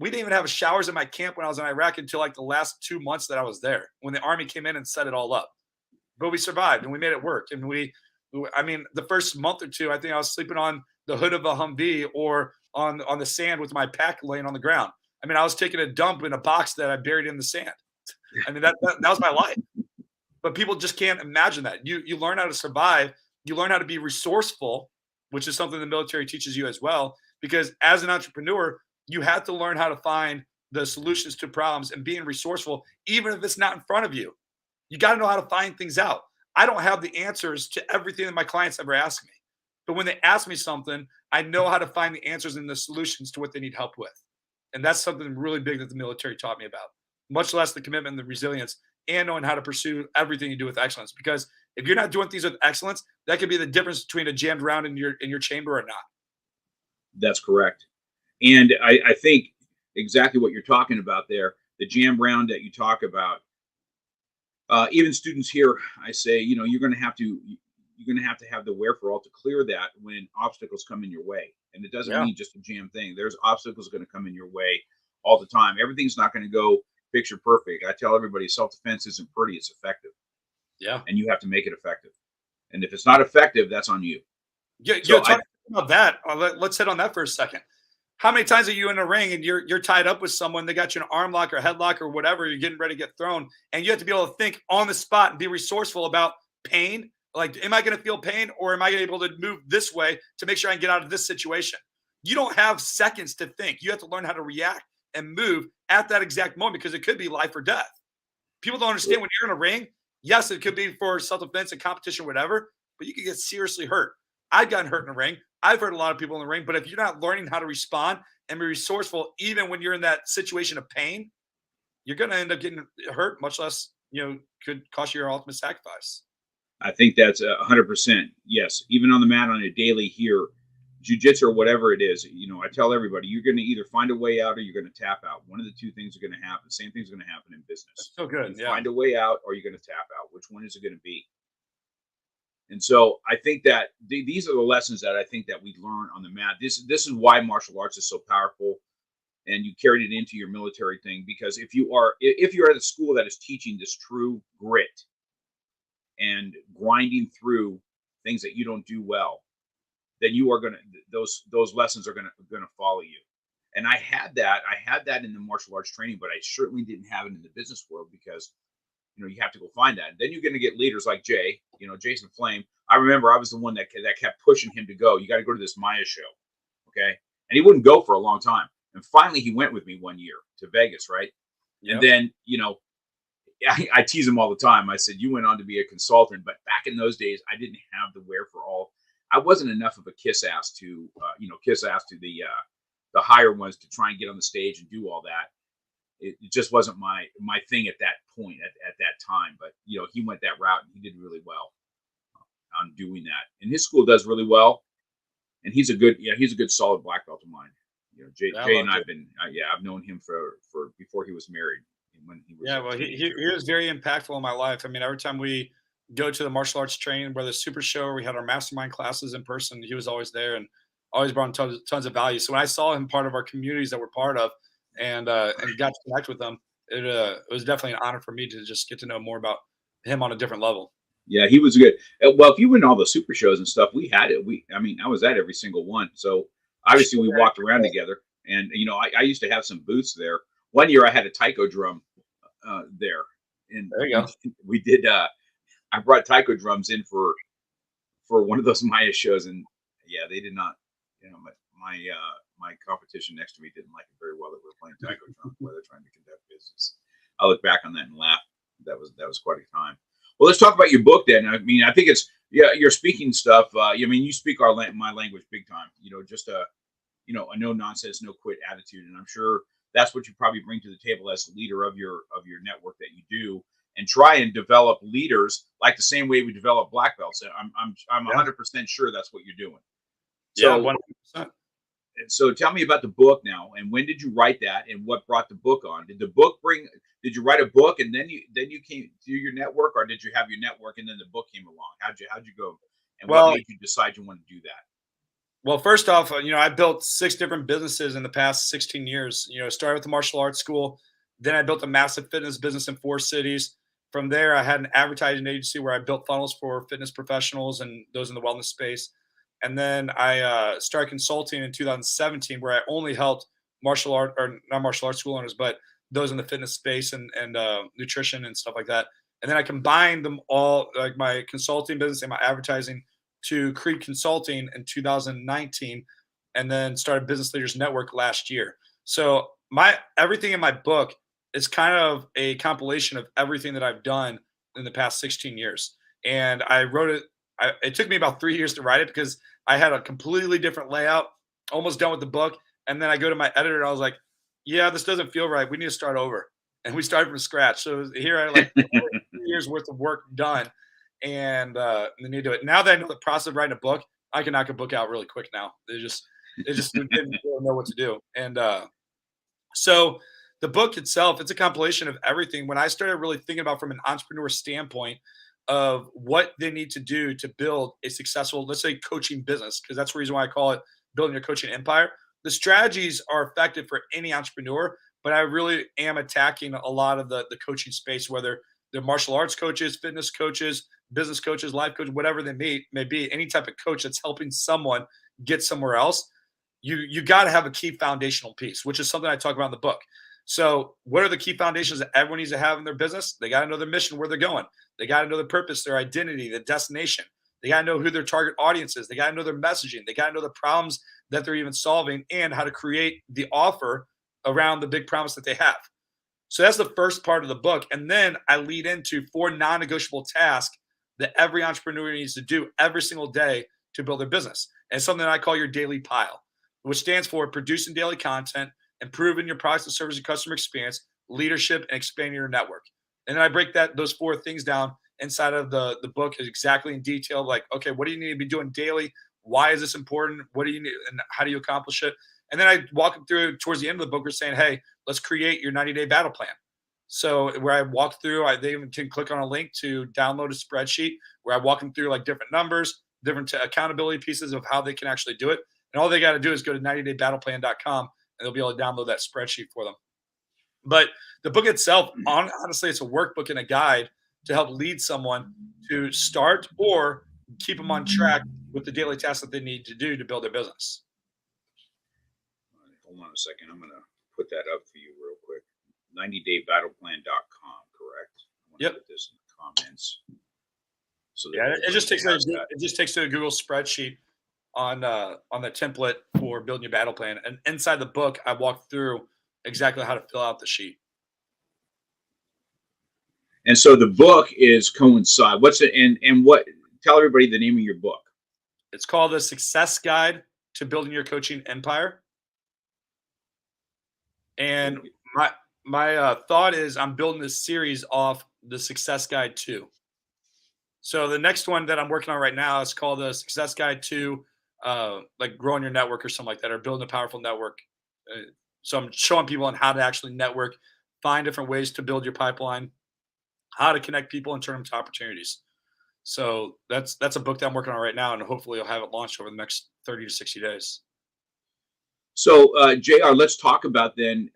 we didn't even have showers in my camp when I was in Iraq until like the last 2 months that I was there, when the Army came in and set it all up. But we survived and we made it work. And the first month or two, I think I was sleeping on the hood of a Humvee or on the sand with my pack laying on the ground. I mean, I was taking a dump in a box that I buried in the sand. I mean, that was my life. But people just can't imagine that. You learn how to survive You learn how to be resourceful, which is something the military teaches you as well. Because as an entrepreneur, you have to learn how to find the solutions to problems and being resourceful, even if it's not in front of you. You got to know how to find things out. I don't have the answers to everything that my clients ever ask me. But when they ask me something, I know how to find the answers and the solutions to what they need help with. And that's something really big that the military taught me about, much less the commitment and the resilience and knowing how to pursue everything you do with excellence. Because if you're not doing things with excellence, that could be the difference between a jammed round in your chamber or not. That's correct. And I think exactly what you're talking about there, the jam round that you talk about, even students here, I say, you're going to have to have the wherewithal to clear that when obstacles come in your way. And it doesn't mean just a jam thing. There's obstacles going to come in your way all the time. Everything's not going to go picture perfect. I tell everybody self-defense isn't pretty, it's effective. Yeah. And you have to make it effective. And if it's not effective, that's on you. Yeah, so talking about that, let's hit on that for a second. How many times are you in a ring and you're tied up with someone, they got you an arm lock or headlock or whatever, you're getting ready to get thrown, and you have to be able to think on the spot and be resourceful about pain. Like, am I going to feel pain, or am I able to move this way to make sure I can get out of this situation? You don't have seconds to think. You have to learn how to react and move at that exact moment, because it could be life or death. People don't understand when you're in a ring. Yes, it could be for self-defense and competition, whatever, but you could get seriously hurt. I've gotten hurt in a ring. I've hurt a lot of people in the ring, but if you're not learning how to respond and be resourceful, even when you're in that situation of pain, you're going to end up getting hurt, much less, could cost you your ultimate sacrifice. I think that's 100%. Yes. Even on the mat on a daily here, jiu-jitsu or whatever it is, I tell everybody, you're going to either find a way out or you're going to tap out. One of the two things are going to happen. Same thing's going to happen in business. That's so good. You find a way out or you're going to tap out. Which one is it going to be? And so I think that these are the lessons that I think that we learn on the mat. This is why martial arts is so powerful, and you carried it into your military thing, because if you're at a school that is teaching this true grit and grinding through things that you don't do well, then you are going to, those lessons are going to follow you. And I had that in the martial arts training, but I certainly didn't have it in the business world, because you have to go find that. And then you're going to get leaders like Jay, Jason Flame. I remember I was the one that kept pushing him to go. You got to go to this Maya show. Okay. And he wouldn't go for a long time. And finally he went with me one year to Vegas. Right. Yep. And then, I tease him all the time. I said, you went on to be a consultant, but back in those days, I didn't have the wherewithal. I wasn't enough of a kiss ass to the higher ones to try and get on the stage and do all that. It just wasn't my thing at that point, at that time. But, he went that route and he did really well on doing that. And his school does really well. And he's a good solid black belt of mine. Jay and I've known him for before he was married. When he was he was very impactful in my life. I mean, every time we go to the martial arts training, whether it's Super Show or we had our mastermind classes in person, he was always there and always brought tons of value. So when I saw him part of our communities that we're part of, and got to connect with them, it was definitely an honor for me to just get to know more about him on a different level. Yeah, he was good. Well, if you went to all the super shows and stuff, we had it. I was at every single one. So obviously we walked around together, and I used to have some booths there. One year I had a taiko drum there, and there you go. We did. I brought taiko drums in for one of those Maya shows, and yeah, they did not. My competition next to me didn't like it very well that we were playing taiko drums while they're trying to conduct business. I look back on that and laugh. That was quite a time. Well, let's talk about your book then. I mean, I think it's your speaking stuff. You speak my language big time. Just a no nonsense, no quit attitude, and I'm sure that's what you probably bring to the table as the leader of your network that you do, and try and develop leaders like the same way we develop black belts. I'm 100% sure that's what you're doing. So, 100%. So tell me about the book now, and when did you write that, and what brought the book on? Did you write a book and then you came to your network, or did you have your network and then the book came along? How'd you go, and what made you decide you want to do that? Well, first off, I built 6 different businesses in the past 16 years. Started with the martial arts school, then I built a massive fitness business in 4 cities. From there, I had an advertising agency where I built funnels for fitness professionals and those in the wellness space. And then I started consulting in 2017, where I only helped not martial arts school owners, but those in the fitness space and nutrition and stuff like that. And then I combined them all, like my consulting business and my advertising, to Creed Consulting in 2019, and then started Business Leaders Network last year. So everything in my book is kind of a compilation of everything that I've done in the past 16 years. And I wrote it. It took me about 3 years to write it because I had a completely different layout, almost done with the book. And then I go to my editor and I was like, yeah, this doesn't feel right. We need to start over. And we started from scratch. So here I had like 3 years worth of work done. And then you do it. Now that I know the process of writing a book, I can knock a book out really quick now. They just didn't really know what to do. And so the book itself, it's a compilation of everything. When I started really thinking about from an entrepreneur standpoint of what they need to do to build a successful, let's say, coaching business, because that's the reason why I call it building your coaching empire. The strategies are effective for any entrepreneur, but I really am attacking a lot of the coaching space, whether they're martial arts coaches, fitness coaches, business coaches, life coaches, whatever they may be, any type of coach that's helping someone get somewhere else. You got to have a key foundational piece, which is something I talk about in the book. So what are the key foundations that everyone needs to have in their business? They got to know their mission, where they're going. They got to know their purpose, their identity, the destination. They got to know who their target audience is. They got to know their messaging. They got to know the problems that they're even solving and how to create the offer around the big promise that they have. So that's the first part of the book. And then I lead into 4 non-negotiable tasks that every entrepreneur needs to do every single day to build their business. And it's something that I call your daily pile, which stands for producing daily content, improving your products and service and customer experience, leadership, and expanding your network. And then I break those 4 things down inside of the book exactly in detail, like, okay, what do you need to be doing daily? Why is this important? What do you need and how do you accomplish it? And then I walk them through towards the end of the book. We're saying, hey, let's create your 90-day battle plan. So where I walk through, they even can click on a link to download a spreadsheet where I walk them through like different numbers, different accountability pieces of how they can actually do it. And all they got to do is go to 90daybattleplan.com and they'll be able to download that spreadsheet for them. But the book itself, honestly, it's a workbook and a guide to help lead someone to start or keep them on track with the daily tasks that they need to do to build their business. Hold on a second. I'm going to put that up for you real quick. 90daybattleplan.com, correct? Yep. Put this in the comments. So yeah, it just takes to a Google spreadsheet on the template for building your battle plan. And inside the book, I walk through exactly how to fill out the sheet. And so the book is coincide. What's it? And what? Tell everybody the name of your book. It's called The Success Guide to Building Your Coaching Empire. And my thought is I'm building this series off the Success Guide 2. So the next one that I'm working on right now is called The Success Guide to like growing your network or something like that, or building a powerful network. So I'm showing people on how to actually network, find different ways to build your pipeline, how to connect people and turn them to opportunities. So that's a book that I'm working on right now, and hopefully I'll have it launched over the next 30 to 60 days. So JR, let's talk about then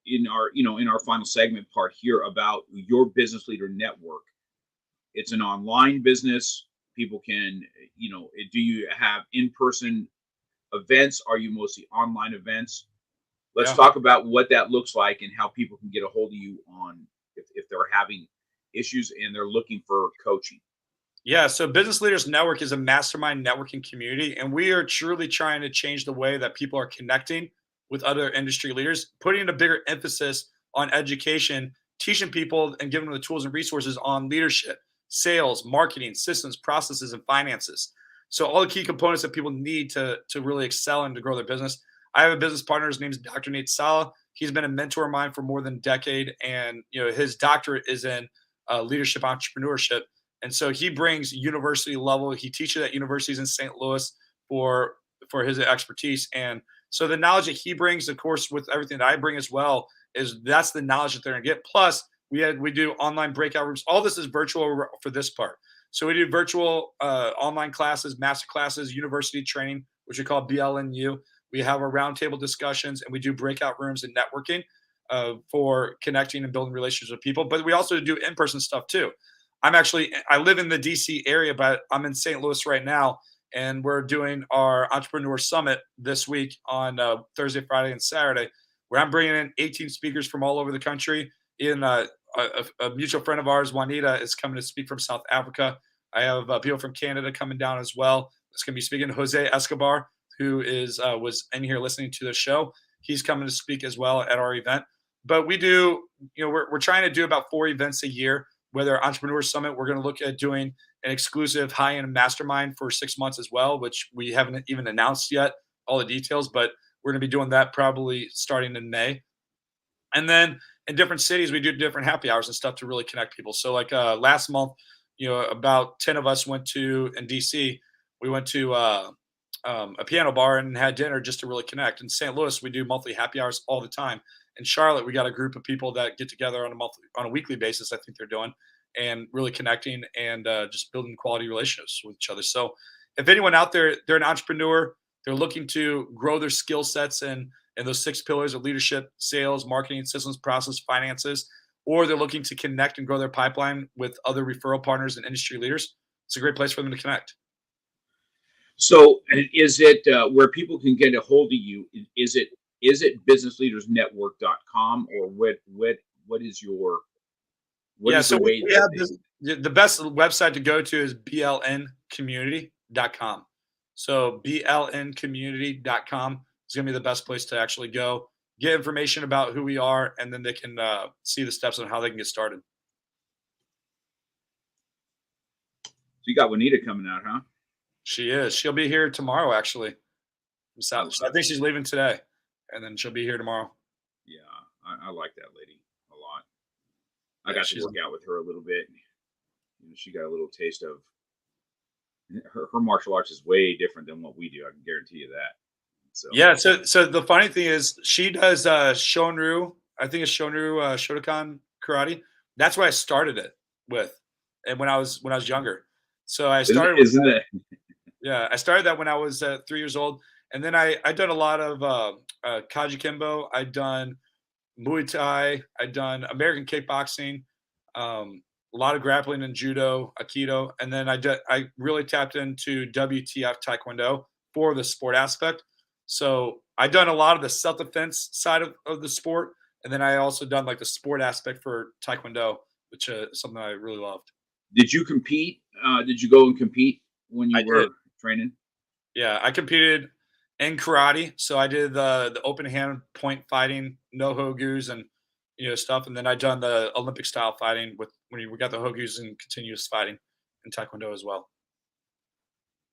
in our final segment part here about your business leader network. It's an online business. People can, do you have in-person events? Are you mostly online events? Let's talk about what that looks like and how people can get a hold of you on if they're having issues and they're looking for coaching. Yeah, so Business Leaders Network is a mastermind networking community, and we are truly trying to change the way that people are connecting with other industry leaders, putting a bigger emphasis on education, teaching people and giving them the tools and resources on leadership, sales, marketing, systems, processes, and finances. So all the key components that people need to really excel and to grow their business. I have a business partner. His name is Dr. Nate Sala. He's been a mentor of mine for more than a decade, and his doctorate is in leadership entrepreneurship. And so he brings university level. He teaches at universities in St. Louis for his expertise. And so the knowledge that he brings, of course, with everything that I bring as well, that's the knowledge that they're going to get. Plus, we do online breakout rooms. All this is virtual for this part. So we do virtual online classes, master classes, university training, which we call BLNU. We have our roundtable discussions, and we do breakout rooms and networking for connecting and building relationships with people. But we also do in-person stuff too. I live in the DC area, but I'm in St. Louis right now, and we're doing our Entrepreneur Summit this week on Thursday, Friday, and Saturday, where I'm bringing in 18 speakers from all over the country. A mutual friend of ours, Juanita, is coming to speak from South Africa. I have people from Canada coming down as well. It's going to be speaking. Jose Escobar, who is was in here listening to the show. He's coming to speak as well at our event. But we do, we're trying to do about 4 events a year. Whether Entrepreneur Summit, we're going to look at doing an exclusive high-end mastermind for 6 months as well, which we haven't even announced yet all the details, but we're going to be doing that probably starting in May. And then in different cities, we do different happy hours and stuff to really connect people. So like last month, about 10 of us went to, in DC, we went to a piano bar and had dinner just to really connect. In St. Louis, we do monthly happy hours all the time. In Charlotte, we got a group of people that get together on a weekly basis. I think they're doing, and really connecting and just building quality relationships with each other. So if anyone out there, they're an entrepreneur, they're looking to grow their skill sets and those 6 pillars of leadership, sales, marketing, systems, process, finances, or they're looking to connect and grow their pipeline with other referral partners and industry leaders, it's a great place for them to connect. So is it where people can get a hold of you? Is it businessleadersnetwork.com, or what is your so the way we have the best website to go to is blncommunity.com. So blncommunity.com is going to be the best place to actually go, get information about who we are, and then they can see the steps on how they can get started. So you got Juanita coming out, huh? She is. She'll be here tomorrow, actually. I think she's leaving today, and then she'll be here tomorrow. Yeah, I like that lady a lot. I got to work out with her a little bit. She got a little taste of her martial arts is way different than what we do. I can guarantee you that. So yeah. So the funny thing is, she does Shonryu. I think it's Shonryu Shotokan karate. That's what I started it with, and when I was younger. So I started. Isn't it? Yeah, I started that when I was 3 years old, and then I done a lot of Kaji Kimbo. I done Muay Thai. I done American kickboxing, a lot of grappling and judo, aikido, and then I really tapped into WTF Taekwondo for the sport aspect. So I done a lot of the self-defense side of the sport, and then I also done like the sport aspect for Taekwondo, which is something I really loved. Did you compete? Did you go and compete when you were training? Yeah, I competed in karate. So I did the open hand point fighting, no hogus and stuff, and then I done the Olympic style fighting with when we got the hogus and continuous fighting in Taekwondo as well.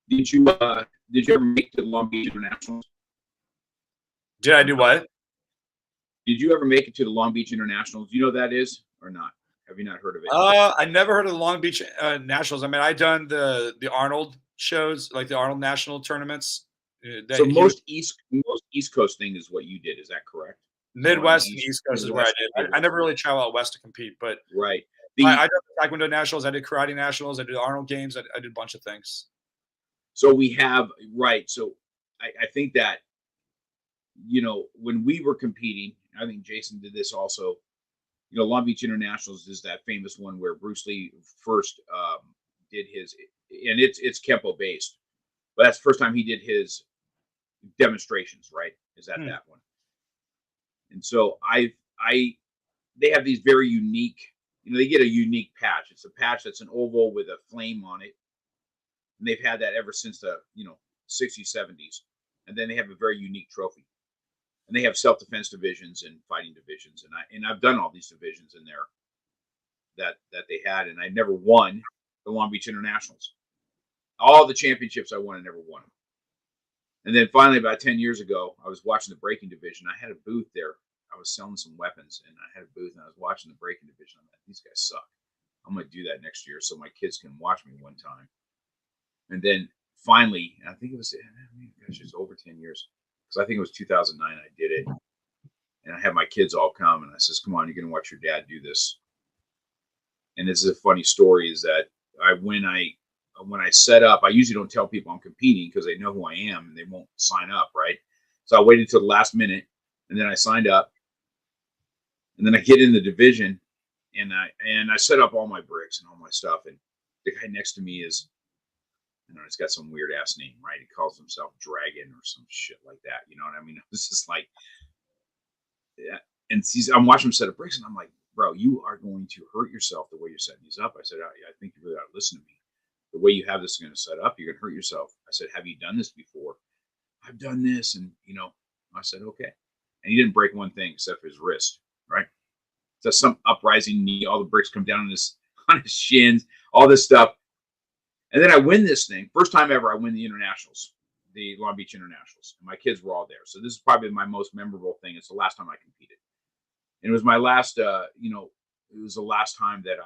Did you ever make the Long Beach Internationals? Did I do what? Did you ever make it to the Long Beach Internationals? Do you know what that is or not? Have you not heard of it? I never heard of the Long Beach Nationals. I mean, I done the Arnold shows, like the Arnold National tournaments. So most East Coast thing is what you did. Is that correct? Midwest and East Coast is where I did. I never really traveled out west to compete, but right. I did the Taekwondo Nationals. I did Karate Nationals. I did the Arnold Games. I did a bunch of things. So we have So I think that when we were competing, I think Jason did this also. Long Beach Internationals is that famous one where Bruce Lee first did his, and it's Kempo based, but that's the first time he did his demonstrations, right? Is that that one? And so they have these very unique, they get a unique patch. It's a patch that's an oval with a flame on it, and they've had that ever since the 60s, 70s, and then they have a very unique trophy. And they have self-defense divisions and fighting divisions, and I've done all these divisions in there that they had, and I never won the Long Beach Internationals. All the championships I won, I never won them. And then finally, about 10 years ago, I was watching the breaking division. I had a booth there. I was selling some weapons, and I had a booth, and I was watching the breaking division. I'm like, these guys suck. I'm going to do that next year so my kids can watch me one time. And then finally, I think it was over 10 years. I think it was 2009 I did it, and I had my kids all come, and I says, come on, you're going to watch your dad do this. And this is a funny story, is that when I set up, I usually don't tell people I'm competing because they know who I am and they won't sign up, right? So I waited till the last minute, and then I signed up, and then I get in the division, and I set up all my bricks and all my stuff, and the guy next to me is, he's got some weird ass name, right? He calls himself Dragon or some shit like that. You know what I mean? It's just like, yeah. And I'm watching him set up bricks, and I'm like, bro, you are going to hurt yourself the way you're setting these up. I said, I think you really ought to listen to me. the way you have this going to set up, you're going to hurt yourself. I said, have you done this before? I've done this. And, I said, okay. And he didn't break one thing except for his wrist, right? So some uprising knee, all the bricks come down on his shins, all this stuff. And then I win this thing. First time ever, I win the internationals, the Long Beach Internationals. And my kids were all there. So this is probably my most memorable thing. It's the last time I competed. And it was my last, it was the last time that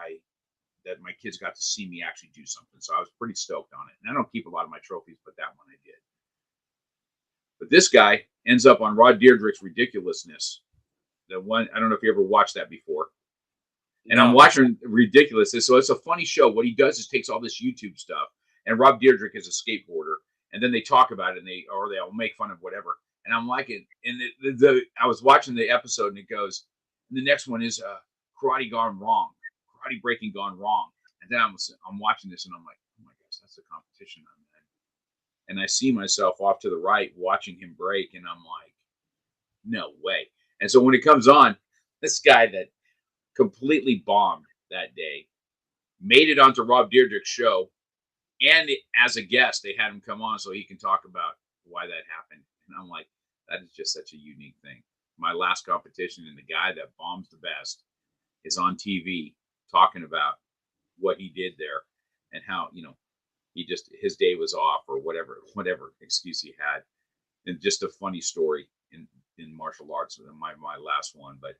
my kids got to see me actually do something. So I was pretty stoked on it. And I don't keep a lot of my trophies, but that one I did. But this guy ends up on Rod Deirdrick's Ridiculousness. The one, I don't know if you ever watched that before. And I'm watching Ridiculousness. So it's a funny show. What he does is takes all this YouTube stuff. And Rob Deirdrick is a skateboarder. And then they talk about it, and they'll make fun of whatever. And I'm like it. And I was watching the episode, and it goes, and the next one is karate gone wrong, karate breaking gone wrong. And then I'm watching this, and I'm like, oh my gosh, that's the competition I'm in. And I see myself off to the right watching him break, and I'm like, no way. And so when it comes on, this guy that completely bombed that day made it onto Rob Deirdrick's show. And as a guest, they had him come on so he can talk about why that happened. And I'm like, that is just such a unique thing. My last competition, and the guy that bombs the best is on TV talking about what he did there and how, his day was off or whatever excuse he had. And just a funny story in martial arts, my last one. But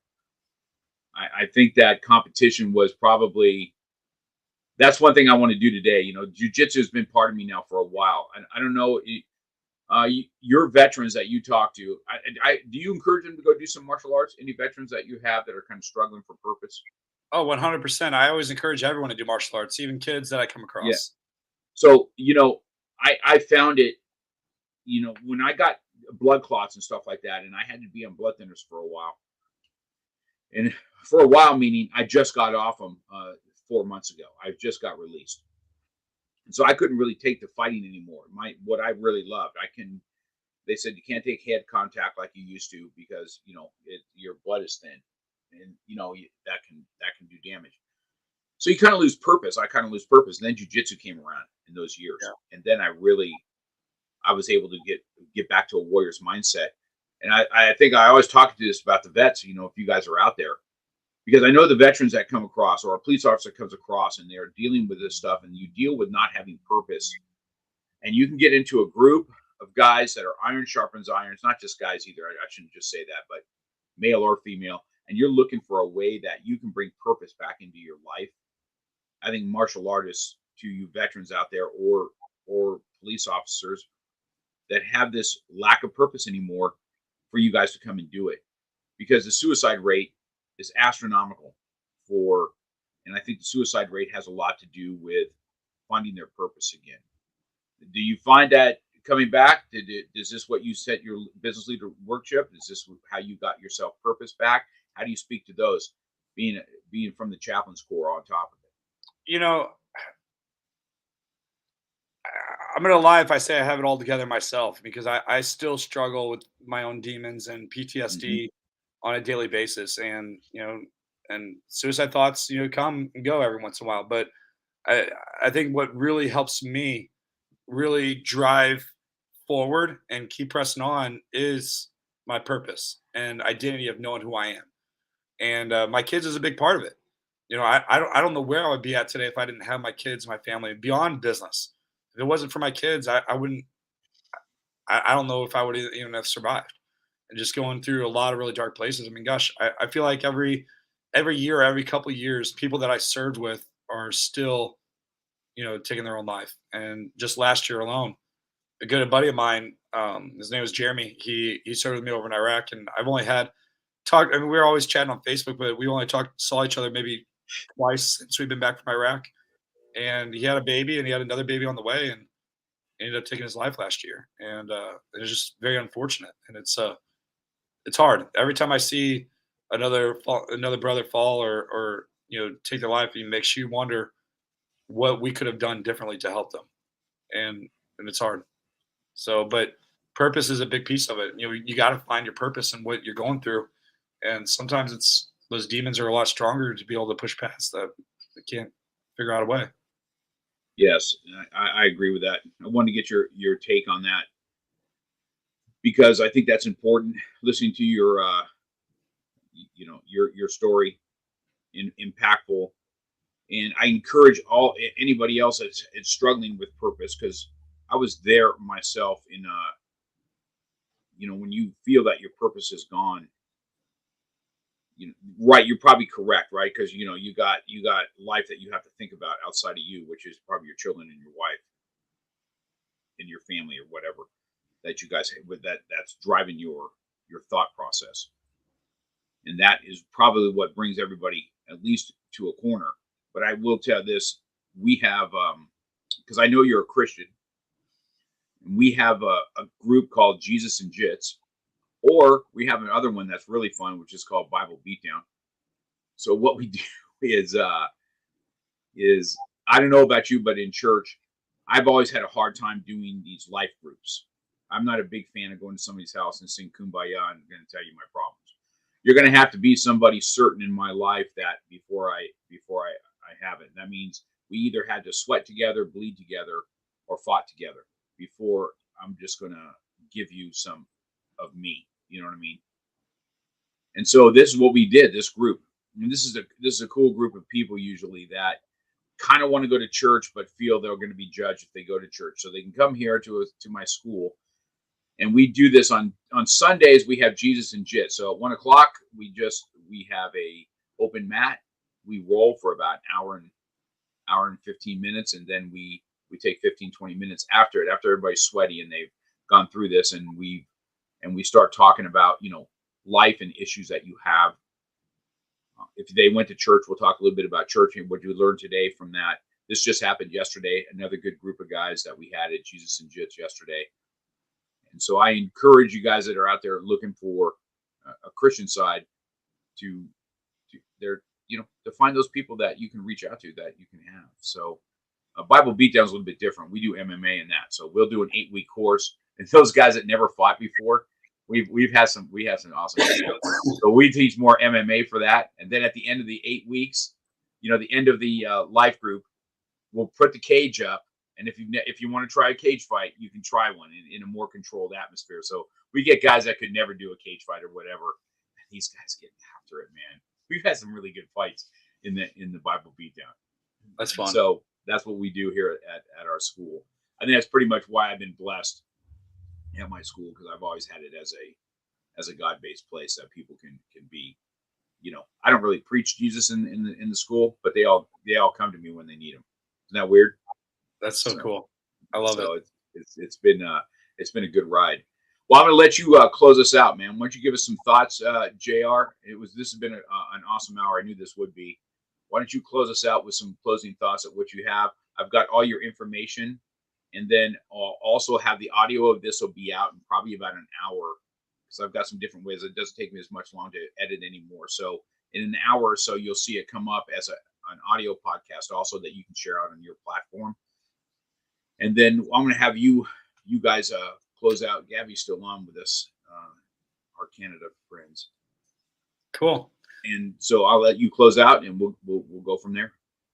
I think that competition was probably, that's one thing I want to do today. Jiu-jitsu has been part of me now for a while. And I don't know, your veterans that you talk to, do you encourage them to go do some martial arts? Any veterans that you have that are kind of struggling for purpose? Oh, 100%. I always encourage everyone to do martial arts, even kids that I come across. Yeah. So, I found it, when I got blood clots and stuff like that, and I had to be on blood thinners for a while. And for a while, meaning I just got off them 4 months ago. I just got released. And so I couldn't really take the fighting anymore. What I really loved, they said you can't take head contact like you used to because, your blood is thin and, that can do damage. So you kind of lose purpose. I kind of lose purpose. And then jiu-jitsu came around in those years. Yeah. And then I was able to get back to a warrior's mindset. And I think I always talk to this about the vets, if you guys are out there, because I know the veterans that come across or a police officer comes across and they're dealing with this stuff and you deal with not having purpose, and you can get into a group of guys that are iron sharpens irons, not just guys either. I shouldn't just say that, but male or female. And you're looking for a way that you can bring purpose back into your life. I think martial artists, to you veterans out there or police officers that have this lack of purpose anymore, for you guys to come and do it, because the suicide rate is astronomical and I think the suicide rate has a lot to do with finding their purpose again. Do you find that coming back? Is this what you set your business leader workshop? Is this how you got yourself purpose back? How do you speak to those being from the chaplain's corps on top of it? I'm going to lie if I say I have it all together myself, because I still struggle with my own demons and PTSD on a daily basis. And, and suicide thoughts, come and go every once in a while. But I think what really helps me really drive forward and keep pressing on is my purpose and identity of knowing who I am. And my kids is a big part of it. I don't know where I would be at today if I didn't have my kids, my family, beyond business. If it wasn't for my kids, I wouldn't. I don't know if I would even have survived. And just going through a lot of really dark places. I mean, gosh, I feel like every year, every couple of years, people that I served with are still, taking their own life. And just last year alone, a good buddy of mine, his name was Jeremy. He served with me over in Iraq, and I've only had talk. I mean, we were always chatting on Facebook, but we only saw each other maybe twice since we've been back from Iraq. And he had a baby, and he had another baby on the way, and ended up taking his life last year. And it was just very unfortunate. And it's hard. Every time I see another brother fall or take their life, it makes you wonder what we could have done differently to help them. And it's hard. So, but purpose is a big piece of it. You got to find your purpose and what you're going through. And sometimes those demons are a lot stronger to be able to push past that. They can't figure out a way. Yes, I agree with that. I wanted to get your take on that because I think that's important. Listening to your your story, impactful, and I encourage anybody else that's struggling with purpose, because I was there myself in when you feel that your purpose is gone. Right, you're probably correct, right? Because you got life that you have to think about outside of you, which is probably your children and your wife and your family or whatever that you guys with that's driving your thought process. And that is probably what brings everybody at least to a corner. But I will tell this, we have because I know you're a Christian, and we have a group called Jesus and Jits. Or we have another one that's really fun, which is called Bible Beatdown. So what we do is I don't know about you, but in church, I've always had a hard time doing these life groups. I'm not a big fan of going to somebody's house and sing Kumbaya and going to tell you my problems. You're going to have to be somebody certain in my life that before I have it. That means we either had to sweat together, bleed together, or fought together before I'm just going to give you some of me. You know what I mean? And so this is what we did, this group. I mean, this is a cool group of people usually that kind of want to go to church but feel they're going to be judged if they go to church. So they can come here to my school. And we do this on Sundays. We have Jesus and Jit. So at 1 o'clock, we have a open mat. We roll for about an hour and 15 minutes. And then we take 15, 20 minutes after it, after everybody's sweaty and they've gone through this, and we start talking about, life and issues that you have. If they went to church, we'll talk a little bit about church and what you learned today from that. This just happened yesterday. Another good group of guys that we had at Jesus and Jits yesterday. And so I encourage you guys that are out there looking for a Christian side to find those people that you can reach out to, that you can have. So Bible Beatdown is a little bit different. We do MMA in that. So we'll do an 8-week course. And those guys that never fought before, we have some awesome videos. So we teach more MMA for that. And then at the end of the 8 weeks, the end of the life group, we'll put the cage up. And if you want to try a cage fight, you can try one in a more controlled atmosphere. So we get guys that could never do a cage fight or whatever. And these guys get after it, man. We've had some really good fights in the Bible Beatdown. That's fun. So that's what we do here at our school. I think that's pretty much why I've been blessed at my school, because I've always had it as a God-based place that people can be. I don't really preach Jesus in the school, but they all come to me when they need him. Isn't that weird? That's so cool. I love it. It's been a good ride. Well, I'm going to let you close us out, man. Why don't you give us some thoughts, JR? This has been an awesome hour. I knew this would be. Why don't you close us out with some closing thoughts of what you have? I've got all your information, and then I'll also have the audio of this will be out in probably about an hour, because I've got some different ways. It doesn't take me as much long to edit anymore. So in an hour or so, you'll see it come up as an audio podcast also that you can share out on your platform. And then I'm going to have you guys close out. Gabby's still on with us, our Canada friends. Cool. And so I'll let you close out, and we'll go from there.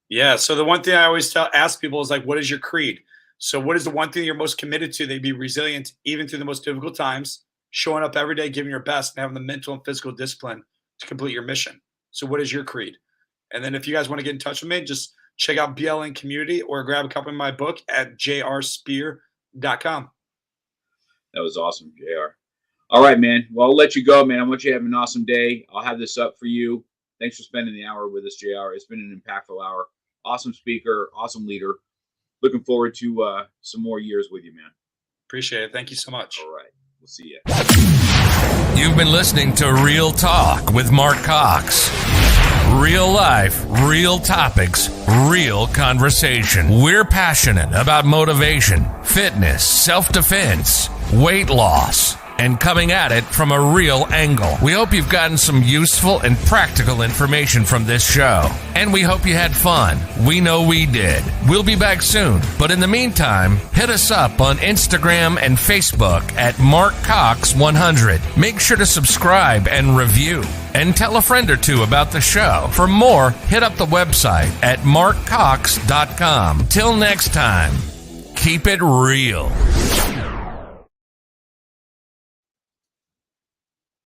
Yeah. So the one thing I always ask people is what is your creed? So what is the one thing you're most committed to? They'd be resilient even through the most difficult times, showing up every day, giving your best, and having the mental and physical discipline to complete your mission. So what is your creed? And then if you guys want to get in touch with me, just check out BLN Community or grab a copy of my book at jrspear.com. That was awesome, JR. All right, man. Well, I'll let you go, man. I want you to have an awesome day. I'll have this up for you. Thanks for spending the hour with us, JR. It's been an impactful hour. Awesome speaker, awesome leader. Looking forward to some more years with you, man. Appreciate it. Thank you so much. All right. We'll see you. You've been listening to Real Talk with Mark Cox. Real life, real topics, real conversation. We're passionate about motivation, fitness, self-defense, weight loss, and coming at it from a real angle. We hope you've gotten some useful and practical information from this show, and we hope you had fun. We know we did. We'll be back soon, but in the meantime, hit us up on Instagram and Facebook at MarkCox100. Make sure to subscribe and review, and tell a friend or two about the show. For more, hit up the website at markcox.com. Till next time, keep it real.